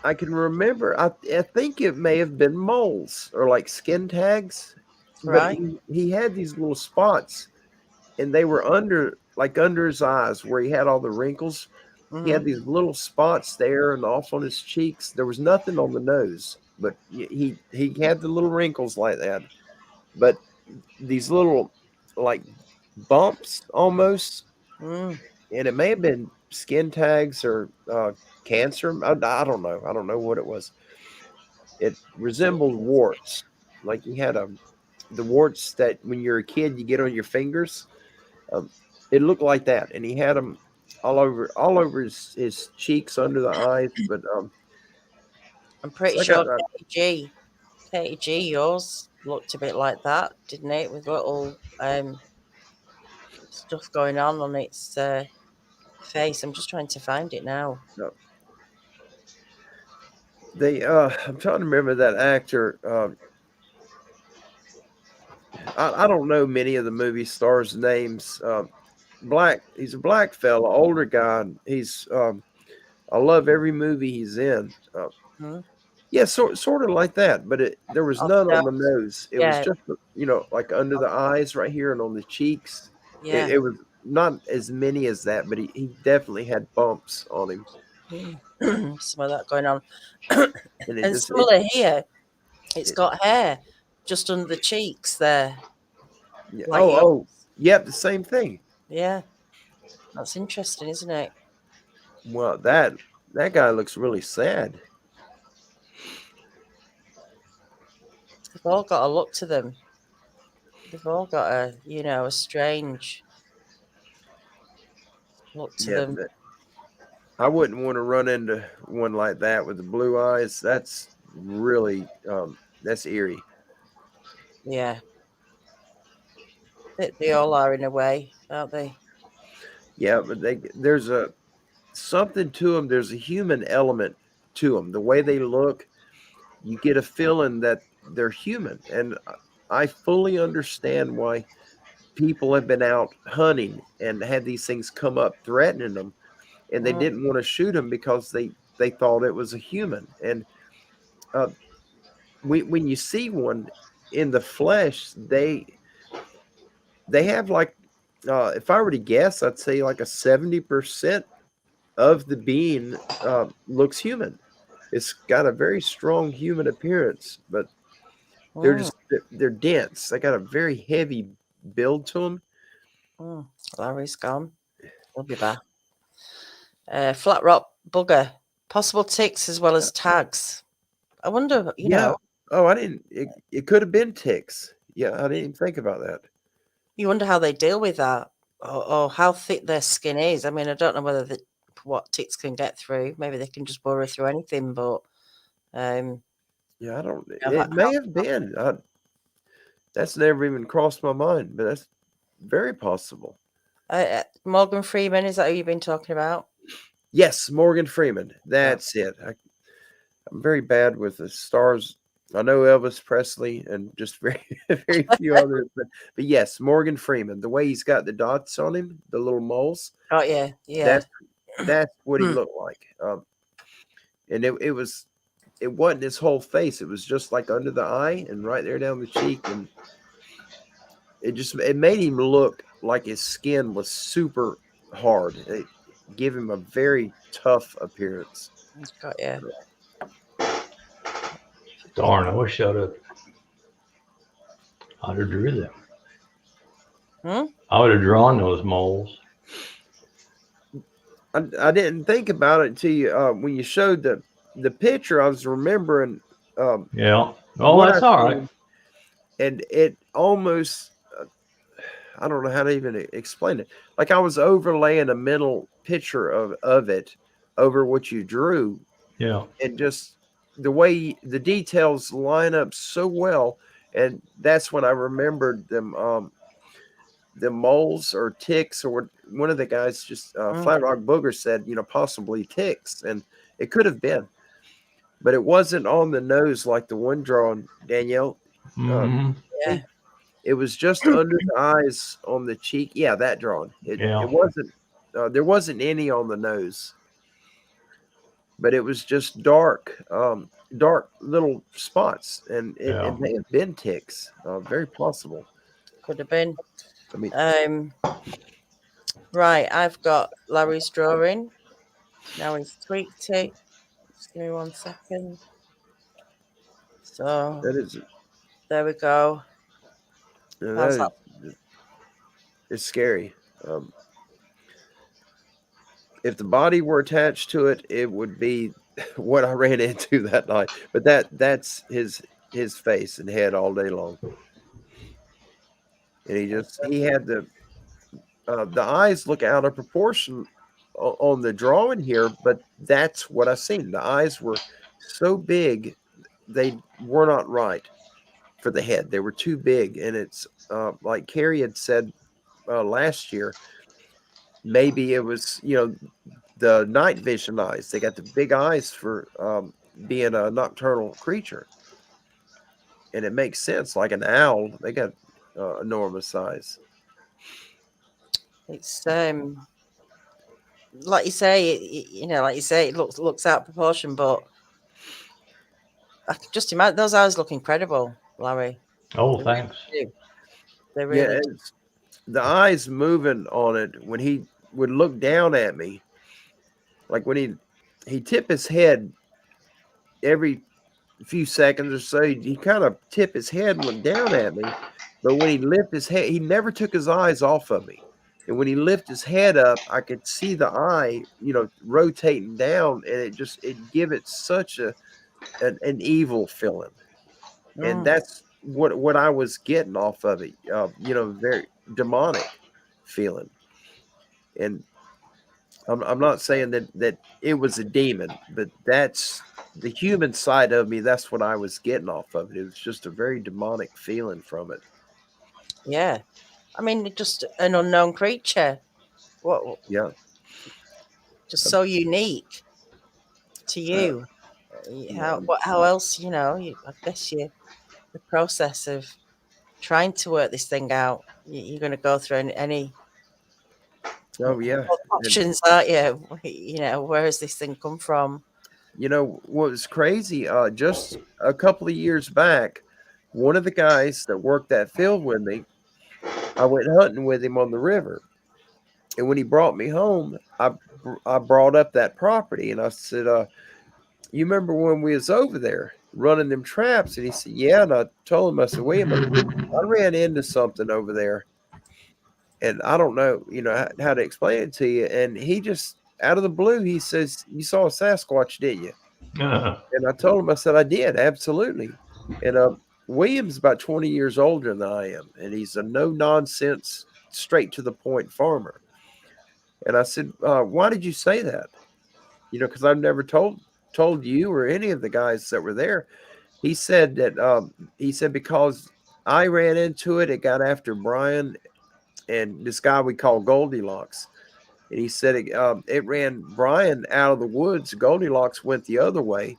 I can remember. I think it may have been moles or like skin tags, right? But he had these little spots, and they were under his eyes where he had all the wrinkles. Mm-hmm. He had these little spots there and off on his cheeks. There was nothing on the nose, but he had the little wrinkles like that. But these little like bumps almost, and it may have been skin tags or cancer. I don't know. I don't know what it was. It resembled warts. Like he had the warts that when you're a kid you get on your fingers. It looked like that, and he had them all over his cheeks, under the eyes. But I'm pretty sure KG, yours looked a bit like that, didn't it? With little stuff going on its face. I'm just trying to find it now. No. I'm trying to remember that actor. I don't know many of the movie stars' names. He's a black fella, older guy. I love every movie he's in. Yeah, sort of like that, but there was none on the nose. It was just, you know, like under the eyes right here and on the cheeks. Yeah. It was not as many as that, but he definitely had bumps on him. Some of that going on. And similar here, it's got hair just under the cheeks there. Yeah. Like yep, the same thing. Yeah. That's interesting, isn't it? Well, that guy looks really sad. They've all got a look to them. They've all got a strange look to them. I wouldn't want to run into one like that with the blue eyes. That's really that's eerie. Yeah. They all are in a way, aren't they? Yeah, but there's something to them. There's a human element to them. The way they look, you get a feeling that they're human. And I fully understand why people have been out hunting and had these things come up threatening them, and they didn't want to shoot them because they thought it was a human. And when you see one in the flesh, they have like if I were to guess, I'd say like a 70% of the being looks human. It's got a very strong human appearance, but Mm, they're dense. They got a very heavy build to them. Larry's gone. We'll be back. Flat rock bugger. Possible ticks as well as tags. I wonder, you know. Oh, I didn't. It could have been ticks. Yeah, I didn't even think about that. You wonder how they deal with that, or how thick their skin is. I mean, I don't know whether what ticks can get through. Maybe they can just burrow through anything, but Yeah, I don't. how, It may have been. That's never even crossed my mind, but that's very possible. Morgan Freeman, is that who you've been talking about? Yes, Morgan Freeman. That's it. I'm very bad with the stars. I know Elvis Presley and just very few others, but yes, Morgan Freeman. The way he's got the dots on him, the little moles. Oh yeah. That's what he looked like. And it wasn't his whole face. It was just like under the eye and right there down the cheek, and it made him look like his skin was super hard. It gave him a very tough appearance. Got you. Darn, I wish I'd have drew them. I would have drawn those moles. I didn't think about it till you when you showed the picture. I was remembering. Yeah. Oh, that's all right. And it almost, I don't know how to even explain it. Like I was overlaying a mental picture of it over what you drew. Yeah. And just the way the details line up so well. And that's when I remembered them, the moles or ticks, or what one of the guys just Flat Rock Booger said, possibly ticks. And it could have been, but it wasn't on the nose like the one drawing, Danielle. Yeah. It was just under the eyes on the cheek. Yeah, that drawing. It wasn't. There wasn't any on the nose, but it was just dark, dark little spots, and it may have been ticks. Very possible. Could have been. I mean, right. I've got Larry's drawing. Now he's tweaked it. Just give me 1 second. So that is. There we go. It's scary. If the body were attached to it, it would be what I ran into that night. But that's his face and head all day long. And he had the eyes look out of proportion on the drawing here, but that's what I seen. The eyes were so big, they were not right for the head. They were too big, and it's like Carrie had said last year. Maybe it was the night vision eyes. They got the big eyes for being a nocturnal creature, and it makes sense. Like an owl, they got enormous size. It's like you say, it looks out of proportion, but I can just imagine those eyes look incredible, Larry. Oh, thanks. They really do. The eyes moving on it when he would look down at me, like when he tip his head every few seconds or so, he kind of tip his head and look down at me. But when he lift his head, he never took his eyes off of me. And when he lift his head up, I could see the eye, rotating down, and it give it such an evil feeling. And that's what I was getting off of it. Very demonic feeling. And I'm not saying that it was a demon, but that's the human side of me. That's what I was getting off of it. It was just a very demonic feeling from it. Yeah. I mean, just an unknown creature. What? Yeah. Just so unique to you. How else, I guess the process of trying to work this thing out, you're going to go through any options, aren't you? Where has this thing come from? What was crazy, just a couple of years back, one of the guys that worked that field with me, I went hunting with him on the river. And when he brought me home, I brought up that property and I said, you remember when we was over there running them traps? And he said, yeah. And I told him, I said, William, I ran into something over there and I don't know, how to explain it to you. And he just, out of the blue, he says, you saw a Sasquatch, didn't you? And I told him, I said, I did, absolutely. And William's about 20 years older than I am, and he's a no-nonsense, straight-to-the-point farmer. And I said, why did you say that? Because I've never told you or any of the guys that were there. He said that, because I ran into it, it got after Brian and this guy we call Goldilocks. And he said it ran Brian out of the woods. Goldilocks went the other way,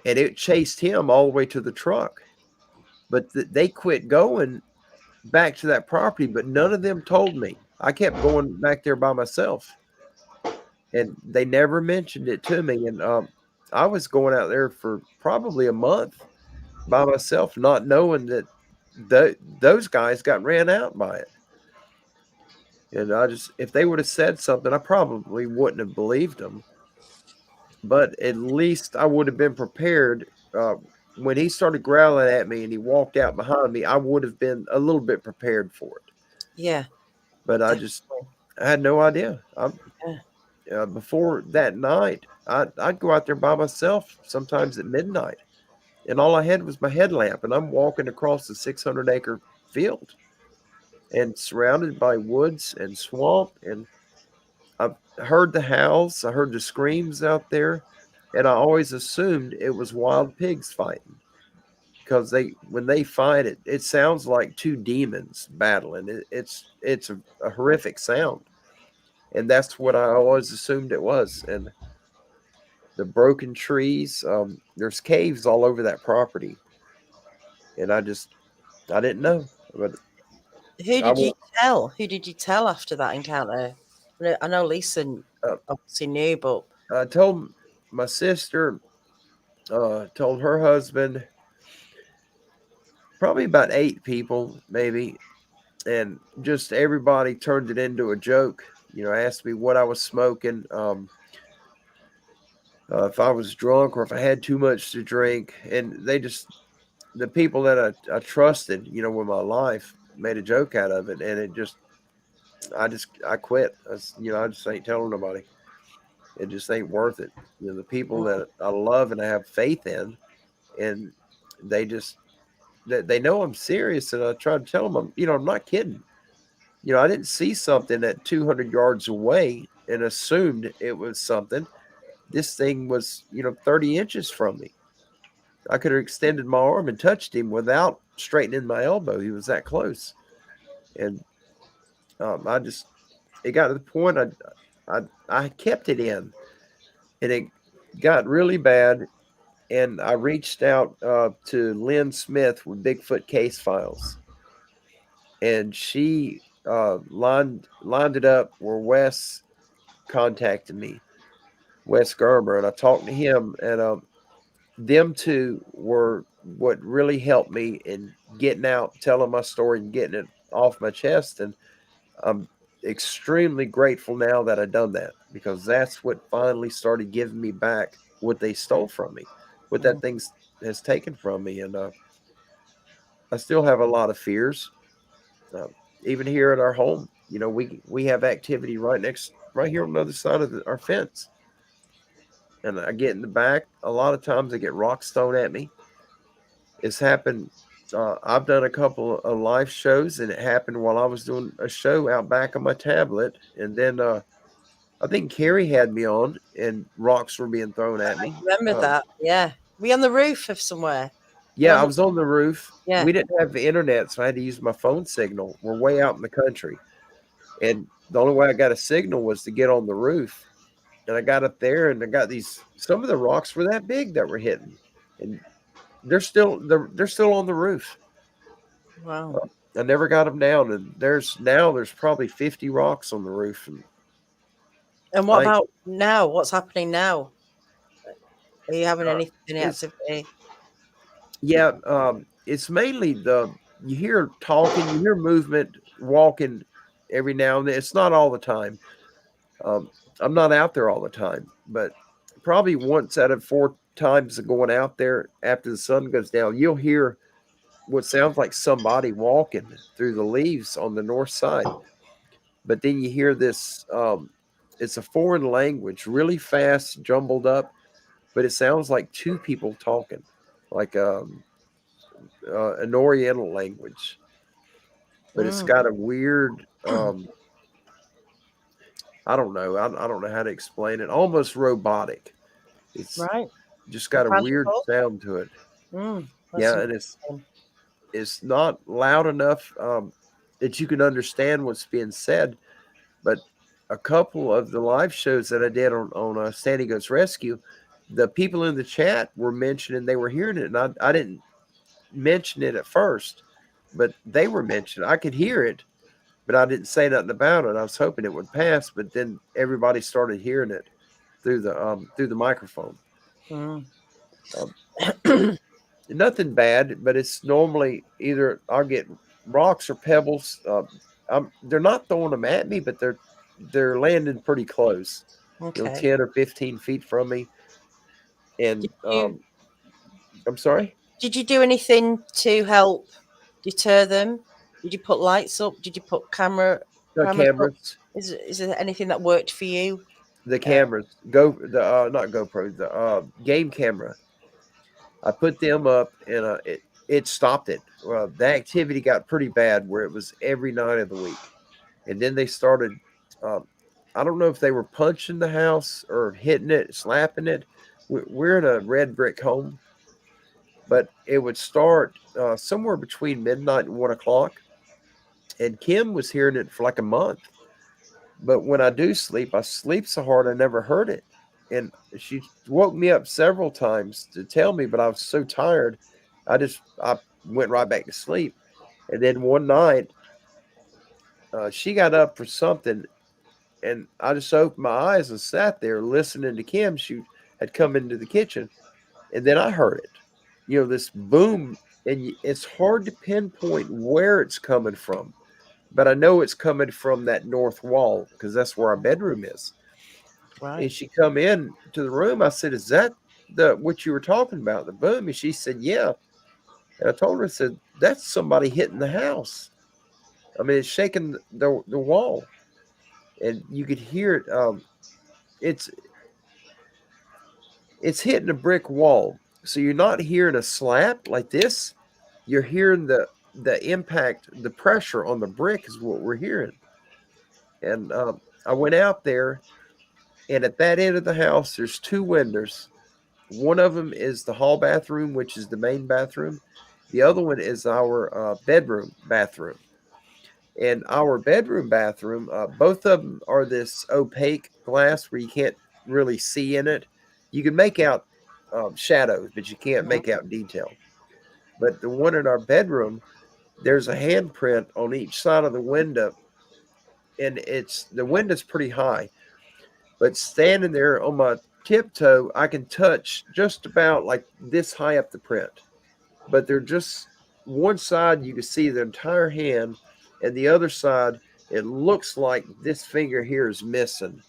and it chased him all the way to the truck. But they quit going back to that property, but none of them told me. I kept going back there by myself, and they never mentioned it to me. And I was going out there for probably a month by myself, not knowing that those guys got ran out by it. And if they would have said something, I probably wouldn't have believed them. But at least I would have been prepared. When he started growling at me and he walked out behind me, I would have been a little bit prepared for it. Yeah. But I had no idea. Before that night, I'd go out there by myself sometimes at midnight. And all I had was my headlamp. And I'm walking across the 600-acre field and surrounded by woods and swamp. And I heard the howls. I heard the screams out there. And I always assumed it was wild pigs fighting. Because when they fight, it sounds like two demons battling. It's a horrific sound. And that's what I always assumed it was. And the broken trees, there's caves all over that property. And I didn't know. But Who did you tell? Who did you tell after that encounter? I know Lisa obviously knew, but I told my sister, told her husband, probably about 8 people, maybe. And just everybody turned it into a joke. Asked me what I was smoking, if I was drunk or if I had too much to drink. And the people that I trusted, with my life, made a joke out of it. And I quit. I just ain't telling nobody. It just ain't worth it. The people that I love and I have faith in, and they know I'm serious. And I try to tell them, I'm not kidding. I didn't see something at 200 yards away and assumed it was something. This thing was, 30 inches from me. I could have extended my arm and touched him without straightening my elbow. He was that close. And it got to the point I kept it in, and it got really bad. And I reached out to Lynn Smith with Bigfoot Case Files, and she lined it up where Wes contacted me, Wes Gerber, and I talked to him, and them two were what really helped me in getting out, telling my story, and getting it off my chest. And I'm extremely grateful now that I've done that, because that's what finally started giving me back what they stole from me, what that thing has taken from me. And I still have a lot of fears. Even here at our home, we have activity right here on the other side of our fence. And I get in the back. A lot of times I get rocks thrown at me. It's happened. I've done a couple of live shows, and it happened while I was doing a show out back on my tablet. And then I think Carrie had me on, and rocks were being thrown at me. I remember that. Yeah. We on the roof of somewhere. Yeah, I was on the roof. Yeah. We didn't have the internet, so I had to use my phone signal. We're way out in the country. And the only way I got a signal was to get on the roof. And I got up there, and I got some of the rocks were that big that were hitting. And they're still on the roof. Wow. I never got them down. And there's probably 50 rocks on the roof. And what about now? What's happening now? Are you having any activity? Yeah, it's mainly you hear talking, you hear movement walking every now and then. It's not all the time. I'm not out there all the time, but probably once out of 4 times of going out there after the sun goes down, you'll hear what sounds like somebody walking through the leaves on the north side. But then you hear this, it's a foreign language, really fast, jumbled up, but it sounds like 2 people talking, like an Oriental language. But it's got a weird, I don't know. I don't know how to explain it. Almost robotic. It's Right. just got a weird sound to it. Yeah, and it's not loud enough that you can understand what's being said. But a couple of the live shows that I did on Sandy Goes Rescue, the people in the chat were mentioning they were hearing it, and I didn't mention it at first, but they were mentioning. I could hear it, but I didn't say nothing about it. I was hoping it would pass, but then everybody started hearing it through the microphone. Nothing bad, but it's normally either I'll get rocks or pebbles. They're not throwing them at me, but they're landing pretty close, 10 or 15 feet from me. And I'm sorry? Did you do anything to help deter them? Did you put lights up? Did you put cameras? Is there anything that worked for you? The cameras, not GoPro, the game camera. I put them up, and it stopped it. The activity got pretty bad where it was every night of the week, and then they started. I don't know if they were punching the house or hitting it, slapping it. We're in a red brick home, but it would start somewhere between midnight and 1 o'clock. And Kim was hearing it for like a month. But when I do sleep, I sleep so hard I never heard it. And she woke me up several times to tell me, but I was so tired, I went right back to sleep. And then one night, she got up for something, and I just opened my eyes and sat there listening to Kim. She had come into the kitchen, and then I heard it. This boom, and it's hard to pinpoint where it's coming from. But I know it's coming from that north wall because that's where our bedroom is. Right. And she come in to the room. I said, "Is that what you were talking about, the boom?" And she said, "Yeah." And I told her, I said, "That's somebody hitting the house. I mean, it's shaking the wall, and you could hear it. It's hitting a brick wall. So you're not hearing a slap like this. You're hearing the impact, the pressure on the brick is what we're hearing." And I went out there, and at that end of the house, there's 2 windows. One of them is the hall bathroom, which is the main bathroom. The other one is our bedroom bathroom. And our bedroom bathroom, both of them are this opaque glass where you can't really see in it. You can make out shadows, but you can't make out detail. But the one in our bedroom, there's a handprint on each side of the window, and the window's pretty high. But standing there on my tiptoe, I can touch just about like this high up the print. But they're just one side you can see the entire hand, and the other side it looks like this finger here is missing.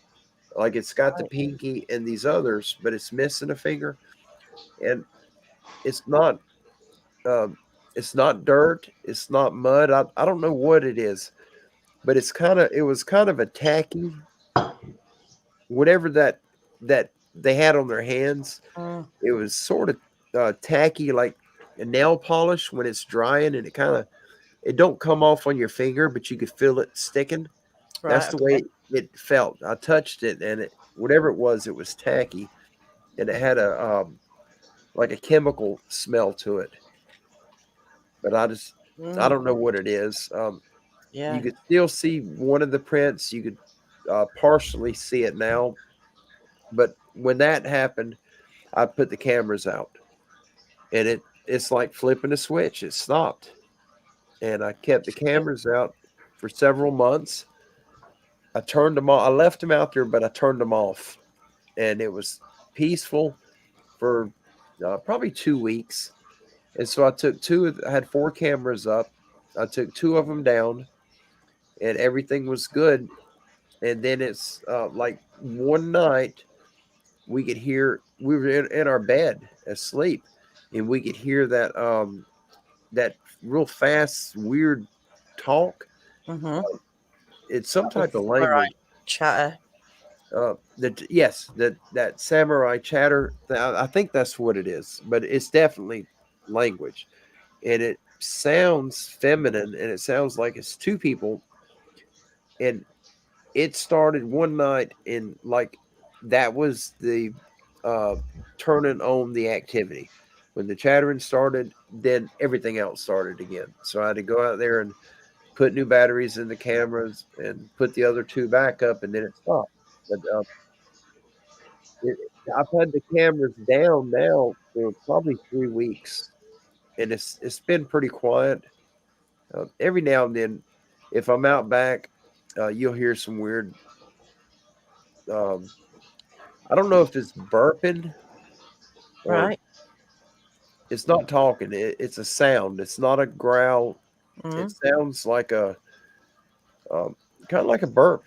Like it's got the pinky and these others, but it's missing a finger. And it's not dirt, it's not mud. I don't know what it is, but it was kind of a tacky, whatever that they had on their hands. It was sort of tacky, like a nail polish when it's drying, and it don't come off on your finger, but you could feel it sticking. Right, that's the way it felt. I touched it, and whatever it was tacky, and it had a like a chemical smell to it. But I don't know what it is. You could still see one of the prints. You could partially see it now. But when that happened, I put the cameras out, and it's like flipping a switch. It stopped, and I kept the cameras out for several months. I turned them off. I left them out there, but I turned them off, and it was peaceful for probably 2 weeks. And so I took I had 4 cameras up. I took 2 of them down, and everything was good. And then it's like one night we could hear, we were in our bed asleep, and we could hear that real fast, weird talk. Mm-hmm. It's some type of language. Chatter. That samurai chatter. I think that's what it is, but it's definitely language, and it sounds feminine, and it sounds like it's two people. And it started one night, and like that was the turning on the activity. When the chattering started, then everything else started again. So I had to go out there and put new batteries in the cameras and put the other two back up, and then it stopped. But it, I've had the cameras down now for probably 3 weeks, and it's been pretty quiet. Every now and then, if I'm out back, you'll hear some weird. Um, I don't know if it's burping or Right. it's not talking. It's a sound. It's not a growl. Mm-hmm. It sounds like a kind of like a burp,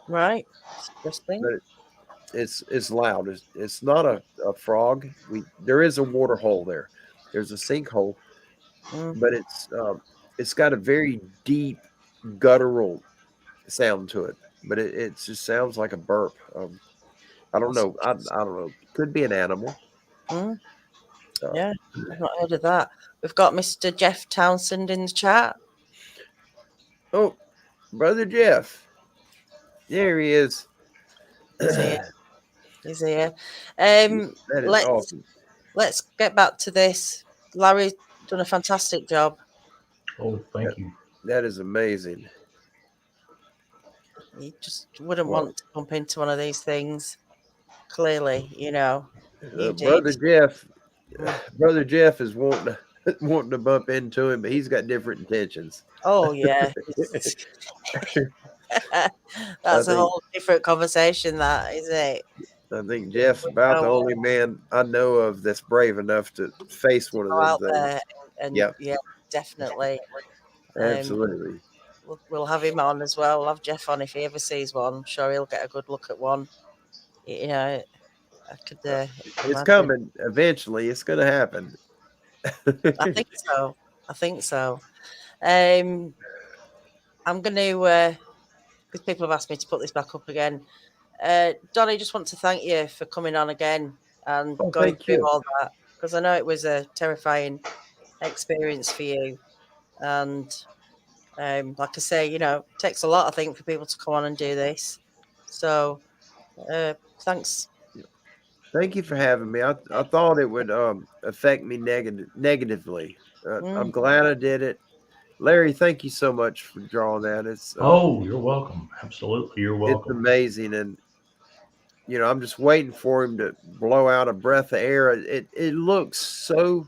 Right. Interesting. but it's loud. It's not a frog. There is a water hole there. There's a sinkhole, Mm. but it's got a very deep guttural sound to it. But it just sounds like a burp. I don't know. I don't know. Could be an animal. Mm. Uh, Yeah, I've not heard of that. We've got Mr. Jeff Townsend in the chat. Oh, brother Jeff. There he is. He's here. He's here. That is Let's awesome. let's get back to this. Larry done a fantastic job. Oh, thank you. That is amazing. You just wouldn't Well, want to bump into one of these things. Clearly, you know. You brother did. Jeff, Mm. brother Jeff is wanting to bump into him, but he's got different intentions. Oh yeah. That's a think- whole different conversation, that is it. I think Jeff's about the only man I know of that's brave enough to face one of Go out those things. there and Yep. yeah, definitely. Absolutely. We'll have him on as well. We'll have Jeff on if he ever sees one. I'm sure he'll get a good look at one. You know, I could. It's imagine. coming eventually. It's going to happen. I think so. I think so. I'm going to, because people have asked me to put this back up again. Donnie, just want to thank you for coming on again and going thank through you. all that, because I know it was a terrifying experience for you. And like I say, you know, it takes a lot, I think, for people to come on and do this. So thanks. Thank you for having me. I thought it would affect me negatively. I'm glad I did it. Larry, thank you so much for drawing that. It's You're welcome. Absolutely, you're it's welcome. amazing, and you know, I'm just waiting for him to blow out a breath of air. It looks so.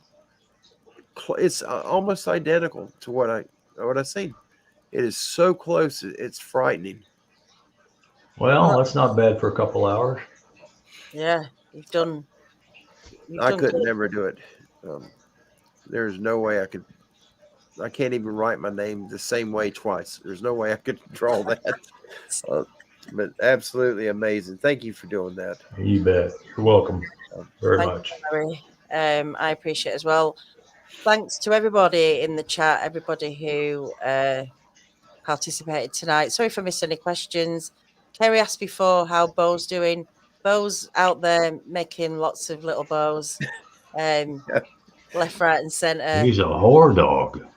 It's almost identical to what I seen. It is so close. It's frightening. Well, that's not bad for a couple hours. Yeah, you've done. I could never do it. There's no way I could. I can't even write my name the same way twice. There's no way I could draw that. But absolutely amazing. Thank you for doing that. You bet. You're welcome very much. Larry. I appreciate it as well. Thanks to everybody in the chat, everybody who participated tonight. Sorry for missing any questions. Kerry asked before how Bo's doing. Bo's out there making lots of little bows, left, right, and centre. He's a whore dog.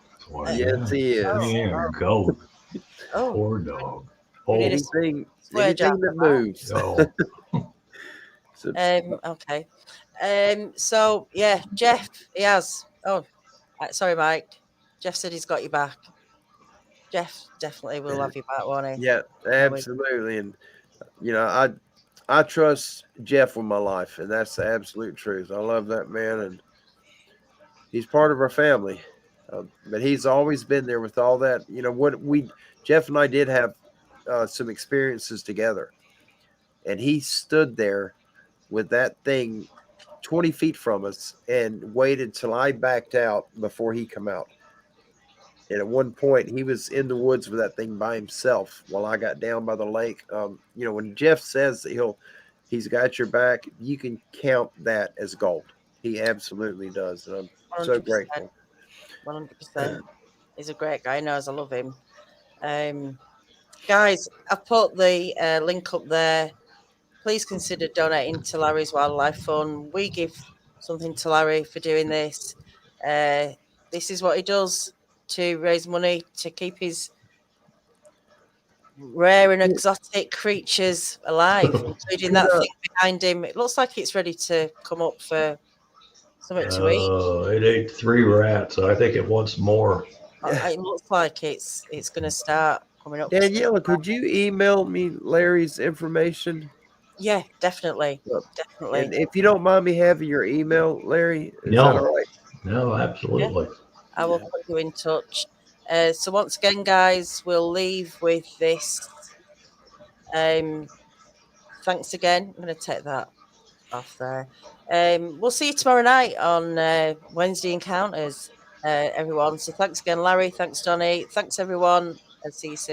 Yes, he is. Yeah, goat. Oh, Whore dog. Anything Jack, that moves. Oh. Okay. So yeah, Jeff, he has. Oh, sorry, Mike. Jeff said he's got you back. Jeff definitely will have you back, won't he? Yeah, absolutely. And you know, I trust Jeff with my life, and that's the absolute truth. I love that man, and he's part of our family. But he's always been there with all that. You know, Jeff and I did have some experiences together, and he stood there with that thing 20 feet from us and waited till I backed out before he come out. And at one point, he was in the woods with that thing by himself while I got down by the lake. When Jeff says that he's got your back, you can count that as gold. He absolutely does. And I'm so 100%. grateful. 100%. He's a great guy. He knows I love him. Guys, I've put the link up there. Please consider donating to Larry's Wildlife Fund. We give something to Larry for doing this. This is what he does to raise money to keep his rare and exotic creatures alive, including that thing behind him. It looks like it's ready to come up for something to eat. It ate 3 rats. I think it wants more. It looks like it's going to start coming up. Daniela, could you email me Larry's information? Yeah, definitely. Definitely. And if you don't mind me having your email, Larry, is that all right? No, absolutely. Yeah. I will put you in touch. So once again, guys, we'll leave with this. Thanks again. I'm going to take that off there. We'll see you tomorrow night on Wednesday Encounters, everyone. So thanks again, Larry. Thanks, Donnie. Thanks, everyone. And see you soon.